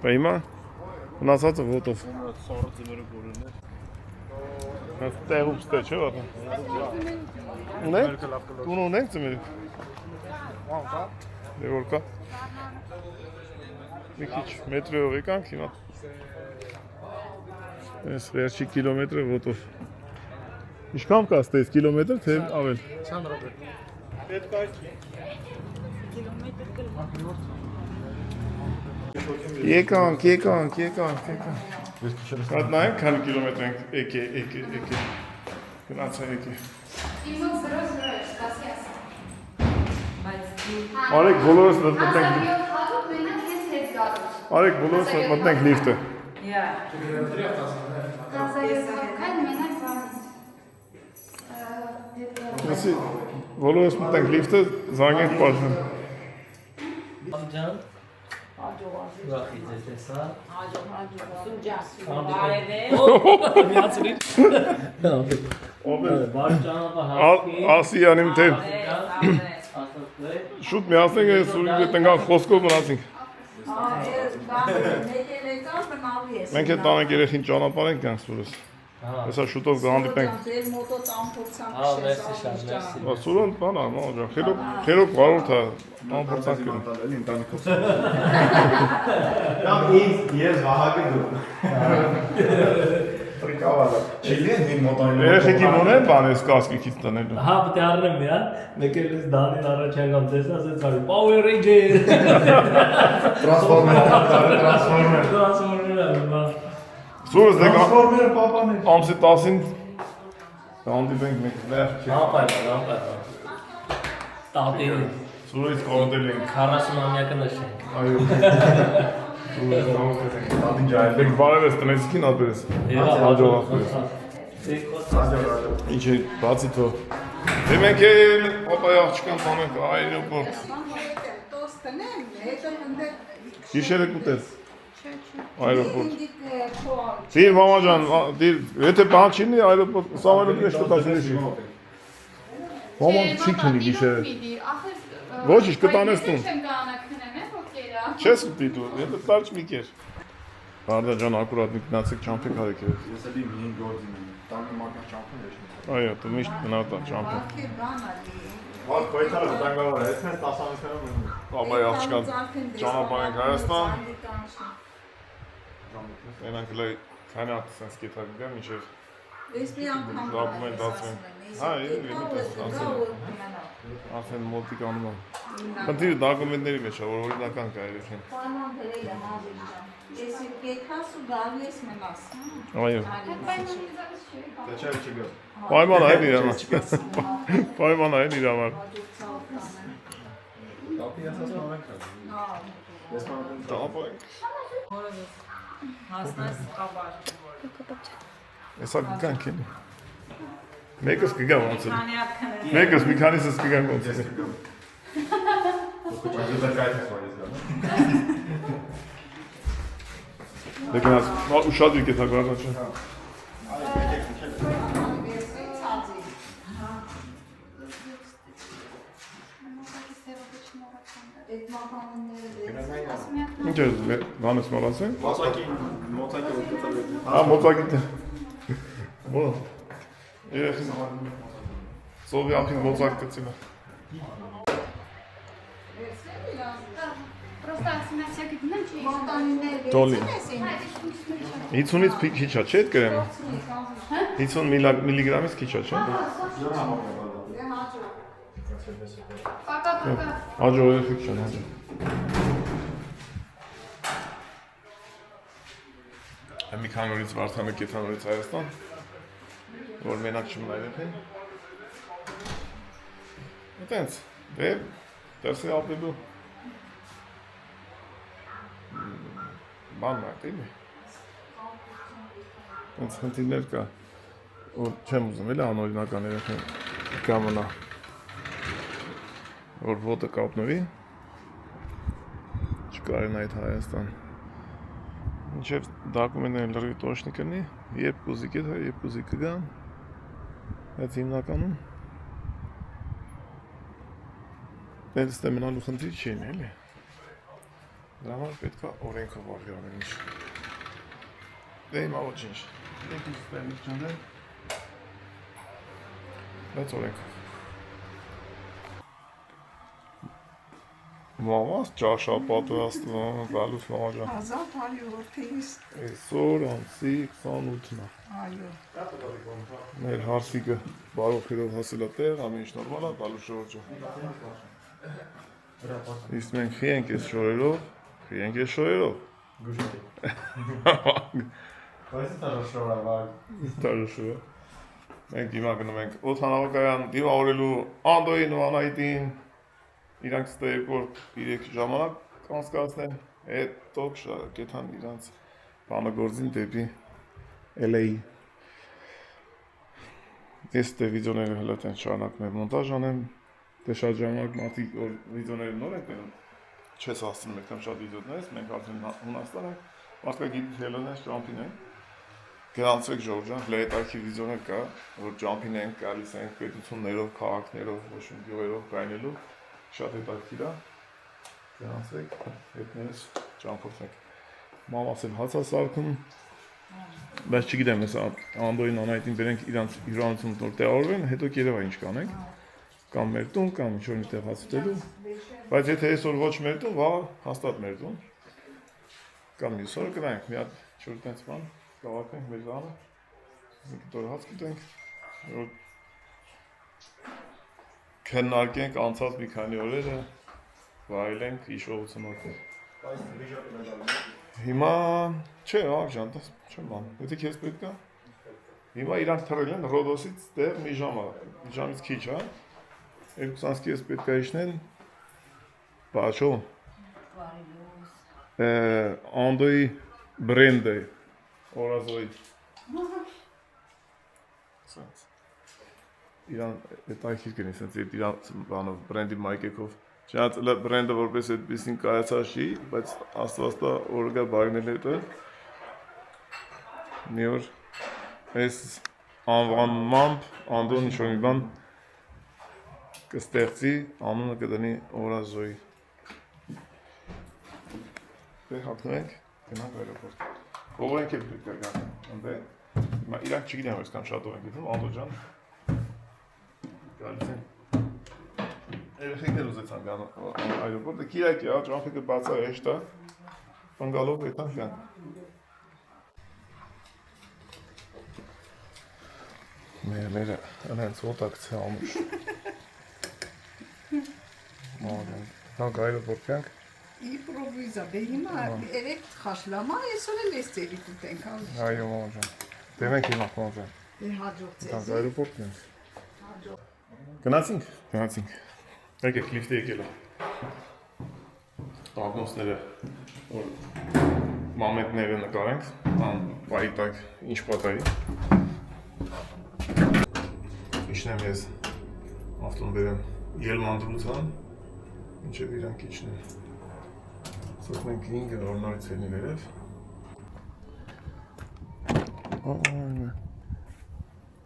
Հիմա մնացածը ոտով։ Տեղում ստե չէ վատը։ Ունենք? Տուն ունենք ծմերի։ Դե որ կա։ Մի քիչ մետրով եկանք հիմա։ Այս վերջի կիլոմետրը ոտով։ Ինչքան կա ստես կիլոմետր, թե ավել։ Եկանք։ Այդ նայենք քանի կիլոմետր ենք եկե։ Գնացա եկե։ Արեք բոլորս մտնենք։ Արեք բոլորս մտնենք լիֆտը։ Ասի բոլորս մտնենք լիֆտը, զանգենք բաժան։ Ասի անիմ թե շուտ միացնենք է սուրի տնգան խոսքով մնացինք։ Մենք հետ տանենք երեխին ճանապարհենք գանք սուրս։ Հեսա շուտով կհանդիպենք։ Սուրոն բան ա, մոջա, խելոք վարորդ է, ամփորձանք կրում։ Կամ ինձ ես վահագը դու։ Տրիկավալը։ Չիլի են իմ մոտոնին։ Երեխեքի մոն են բան ես կասկիքից տնելու։ Հա, պետք է առնեմ միա, մեկ էլ ես դանին առաջ անգամ տեսա, ասեց արի Power Ranger։ Տրանսֆորմեր։ Սուրս դե Տրանսֆորմերը պապաներ։ ամսի 10-ին հանդիպենք մենք վերջ։ Համապայման։ Տատի Սուրից կողոդել ենք։ 40-ամյակը նշենք։ Այո։ Սուրից կողոդել ենք։ Տատին ջայել։ Մենք բարևես տնեցիքին ատվերես։ Հաջողախորես։ Ինչ է բացի թո։ Դե մենք էլ պապայի աղջկան տանենք այրոպորտ։ Գիշերը կուտես։ Այրոպորտ։ Դիր մամա ջան, դիր, եթե բան չինի այրոպորտ, սավայրոպ ես կտասին էշի։ Մամա չի քնի գիշերը։ Ոչ ինչ կտանես տուն։ Չես կտի դու, եթե տարջ մի կեր։ Բարդա ջան, ակուրատ մի գնացեք ճամփեք հարեք երես։ Ես էլի մին գործին եմ, տանը մական ճամփեն ես։ Այո, դու միշտ գնատա ճամփեն։ Ո՞ր քոյթալը տանգալը, ես ես 10 ամիսներով մնում։ Պապայի աղջկան ճանապարհենք Հայաստան։ Այնանք լայ քանի հատ սենց կետակ գա մինչև Ես մի անգամ դոկումենտացիան։ Հա, արդեն մոտիկ անում եմ։ Խնդիրը դոկումենտների մեջ է, որ օրինական կա երեխին։ Պայման դրել եմ ավելի ջան։ Ես կեքաս ու գալու ես մնաս։ Այո։ Դե չէ չգա։ Պայման այն իր համար։ Պայման այն իր համար։ Տապի ասած նորենք է։ Ես մանրում Ճանապարհենք։ Հասնես կաբար։ Հեսա կգանք են։ Մեկս կգա ոնց է։ Քանի հատ քնես։ Մեկս մի քանիսս կգանք ոնց է։ Բայց դա կայք ես վարես գա։ Դե գնաց, ուշադրի կետակ վարնա չէ։ Ինչ է բանս մոռացել։ Մոցակի որ կտել։ Հա, մոծակի դե։ Ո։ Երեխին սովի ամփին մոծակ կծիլա։ Просто ասում всякий դնում չի։ Տոլի։ 50-ից քիչ է, չէ՞ այդ կրեմը։ 50 միլիգրամից քիչ է, չէ՞։ Պակա։ Հաջող երեխեք չեն, հաջող։ Մի քանի օրից Վարդանը կեթանորից Հայաստան, որ մենակ չմնա երեխին։ Այդենց, դե, դերսի ապրելու բանն է, տիլի։ Այդենց խնդիրներ կա, որ չեմ ուզում, էլի անօրինական երեխին կամնա, որ ոտը կապնվի, չկարին այդ Հայաստան։ Մինչև դոկումենտները լրիվ տոշնի կնի, երբ կուզի կետ, երբ կուզի կգան, այդ հիմնականում դենց դե մնալու խնդիր չի են, էլի։ Դրա համար պետք է օրենքով վարվի ամեն ինչ։ Դե հիմա ոչինչ։ Դեք ինձ ստեղից չնդեն, բայց օրենքով։ Մամաս ճաշա պատրաստում, գալուս մամա ջան։ 1100-ից։ Այսօր ամսի 28-ն է։ Այո։ Մեր հարսիկը բարոքերով հասել է տեղ, ամեն ինչ նորմալ է, գալու շորջը։ Իսկ մենք խիենք ես շորերով, խիենք ես շորերով։ Բայց դա շորա վար։ Տարոշը։ Մենք հիմա գնում ենք օդանավակայան դիմավորելու Անդոյին ու Անահիտին։ Իրանք ստե 2-3 ժամանակ կանցկացնել, հետո կեթան իրանց բանագործին դեպի LA։ Ես դե վիդեոները հլատ են շարունակում եմ մոնտաժ անեմ, դե շատ ժամանակ մարդիկ որ վիդեոները նոր են կերում, չես հասցնում եք շատ վիդեոներից, մենք արդեն Հունաստան ենք, մարդկա գիտի հելոնես ճամպին են, գրանցվեք ժողջան, լետարքի վիդեոներ կա, որ ճամպին ենք, գալիս ենք պետություններով, քաղաքներով, ոչմ գյուղերով գայնելու, շատ հետարքիր է, գրանցվեք, հետներս ճամփորդենք։ Մամաս էլ հաց է սարքում, բայց չգիտեմ, ես Անդոյին անայտին բերենք իրանց հյուրանոցում նոր տեղավորվեն, հետո Երևան ինչ կանենք, կամ մեր տուն, կամ ինչ-որ մի տեղ հաց ուտելու, բայց եթե այսօր ոչ մեր տուն, վաղ հաստատ մեր տուն, կամ մյուս օրը կնայենք, մի հատ ինչ-որ տենց բան, կավակենք մեր զանը, մի կտոր հաց կուտենք, որ քննարկենք անցած մի քանի օրերը, վայելենք հիշողությունով։ Հիմա չէ, աղջան, չեմ բան, եթե քեզ պետք է, հիմա իրանք թռել են Ռոդոսից դեռ մի ժամից քիչ, հա, 2:30-ից պետք է իջնեն, բաչո, Անդոյի բրենդը, օրազոյի, իրան հետաքրքիր կնի, սենց իրան բրենդի մայկեքով, չնայած բրենդը որպես այդպեսին կայացած չի, բայց աստվածտա օրը գա բարինել հետը, մի օր այս անվանմամբ Անդոն ինչ-որ մի բան կստեղծի, անունը կդնի Օրազոյի։ Դե հապնում ենք, գնանք այրոպորտ։ Ով ենք էլ պետք է գանք, իրանք չգիտեմ ես կամ շատ ով ենք գիտում, Անդո ջան, գալիս են։ Երեխեքներ ուզեցան գան այրոպորտը, կիրակի, ճամփիկը բացա հեշտ է, բնգալով հետան գան։ Մերը անենց ոտակցը ամուշ։ Հանք այրոպորտ գանք։ Իմպրովիզա, դե հիմա երեք խաշլամա, այսօր էլ ես ծերի կուտենք, ալուշ։ Այո, մամա ջան, դե մենք հիմա մամա ջան։ Դե հաջող ծեզի։ Հանք այրոպորտն ենք։ Գնացինք։ Եկեք, լիֆտը եկել է։ Աղնոսները, որ մամետները նկարենք, պայի տակ ինչ պատայի։ Իջնեմ ես ավտոն բերեմ Ելմանդրության, մինչև իրանք իջնեն։ Սոք մենք 5 օրնորից ելնի վերև։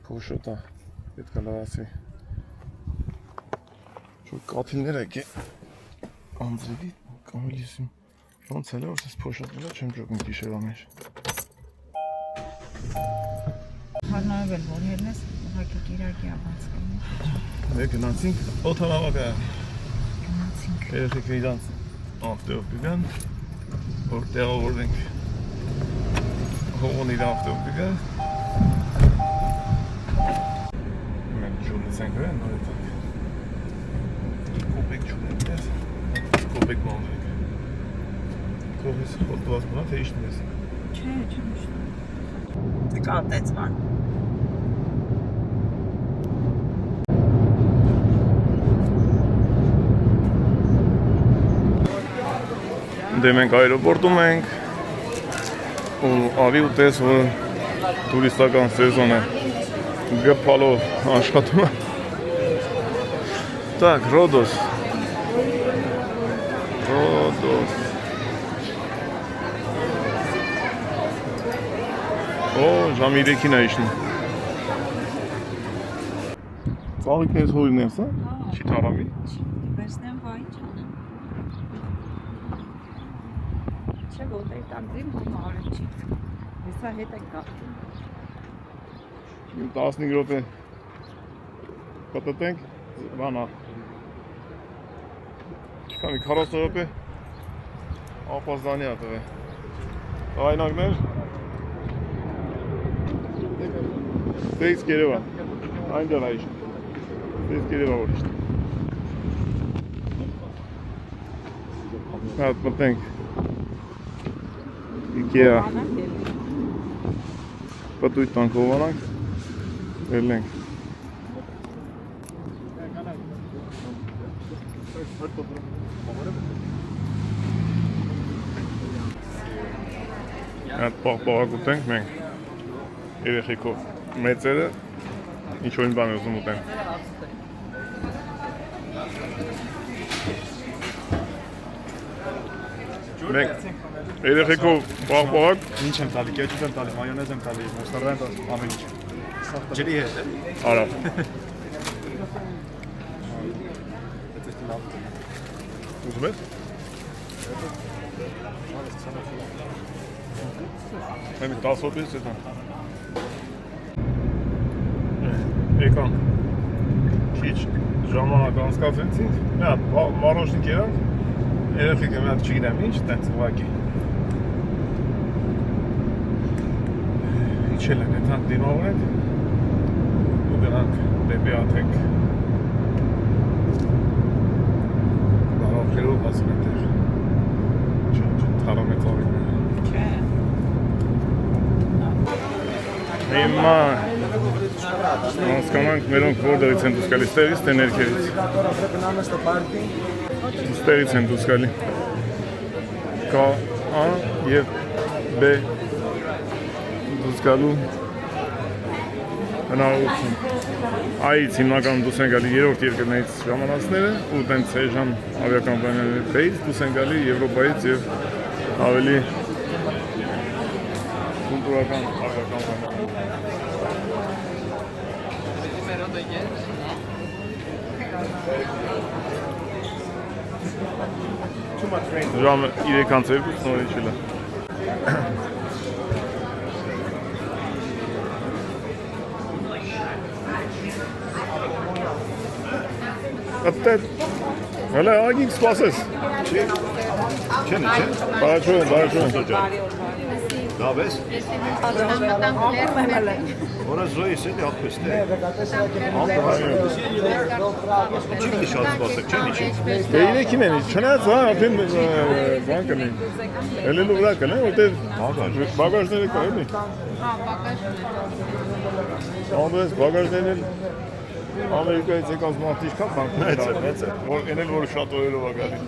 Փոշոտա, պետք է լավացի։ Շոք կաթիլներ եկե անձրևի կամելիսում։ Ոնց էլ է, որ սես փոշոտ վրա չեմ ճոգում գիշերա մեջ։ Հարնարով էլ որ հերնես, ուղղակի կիրակի ավանց կնի։ Դե գնացինք օդանավակա։ Գնացինք։ Երեխեքը իրանց ավտոյով կգան, որ տեղավորվենք հողոն իր ավտոյով կգան։ Մենք ջունից ենք վեն, նոր եթանք։ Կոպեկ չունենք ես, կոպեկ մանվենք։ Կողիս խոտված մնա, թե իշտում ես։ Չէ, չեմ իշտում։ Դե կատեցման։ Դե մենք այրոպորտում ենք ու ավի ուտես, որ տուրիստական սեզոն է գպալով աշխատում է։ Так, Ռոդոս։ Օ, ժամ 3-ին է իշնում։ Ծաղիկներից հորին ես, հա? Չի թարամի։ Վերցնեմ վայ չանեմ։ Չէ, ոտեի տակդիմ հոմ արև չի։ Հեսա հետ եք կաղթում։ 15 րոպե կտտենք, բանա։ Չկա մի 40 րոպե ապազդանի է տվե։ Այնակներ։ Դեից կերևա, այնտեղ է իշտ։ Դեից կերևա որ իշտ։ Հատ մտնենք։ Ikea պատույտ տանք հովանանք, վերլենք։ Այդ պաղպաղակ ուտենք մենք երեխեքով մեծերը ինչ-որ բան ուզում ուտեն։ Մենք երեխեքով պաղպաղակ Ինչ եմ տալի, կեչուպ եմ տալի, մայոնեզ եմ տալի, մոստարդա եմ տալի, ամեն ինչ։ Ջրի հետ է։ արա։ Ուզում ես։ Մենք 10 հոգից էտան։ Եկան։ Քիչ ժամանակ անցկացրեցինք։ Մի հատ մարոշնիկ երանք։ Երեխեքը մի հատ չգիտեմ ինչ, տենց ուղակի։ Իջել են էտան դիմավորենք ու գնանք դեպի Աթենք։ Բարոքերով ասում են դեր։ Թարամ է կորին։ Հիմա հասկանանք մերոնք որտեղից են դուրս գալիս, ստերից թե ներքևից։ Ստերից են դուրս գալի։ K, A և B դուրս գալու հնարավորություն։ Այից հիմնականում դուրս են գալի երրորդ երկրներից ժամանածները ու տենց էժան ավիակամպանիաներից դուրս են գալի Եվրոպայից և ավելի կուլտուրական ավիակամպանիաներ։ Ժամը 3:02 նորի չելա։ Ատետ, հələ ագինք սպասես։ Չեն։ Բարաշուն։ Լավ ես։ Որը զոյիս էլի աղպես թե։ Չի շատ սպասեք, չեն իչի։ Դե իրեքին են, չնայած հա, արդեն բան կնեն։ Ելելու վրա կնեն, որտեղ բագաժները կա էլի։ Անդես բագաժներն էլ Ամերիկայից եկած մարդիկ կա բանկներ։ Մեծ է։ Որ էնել որ շատ օրերով ա գալի։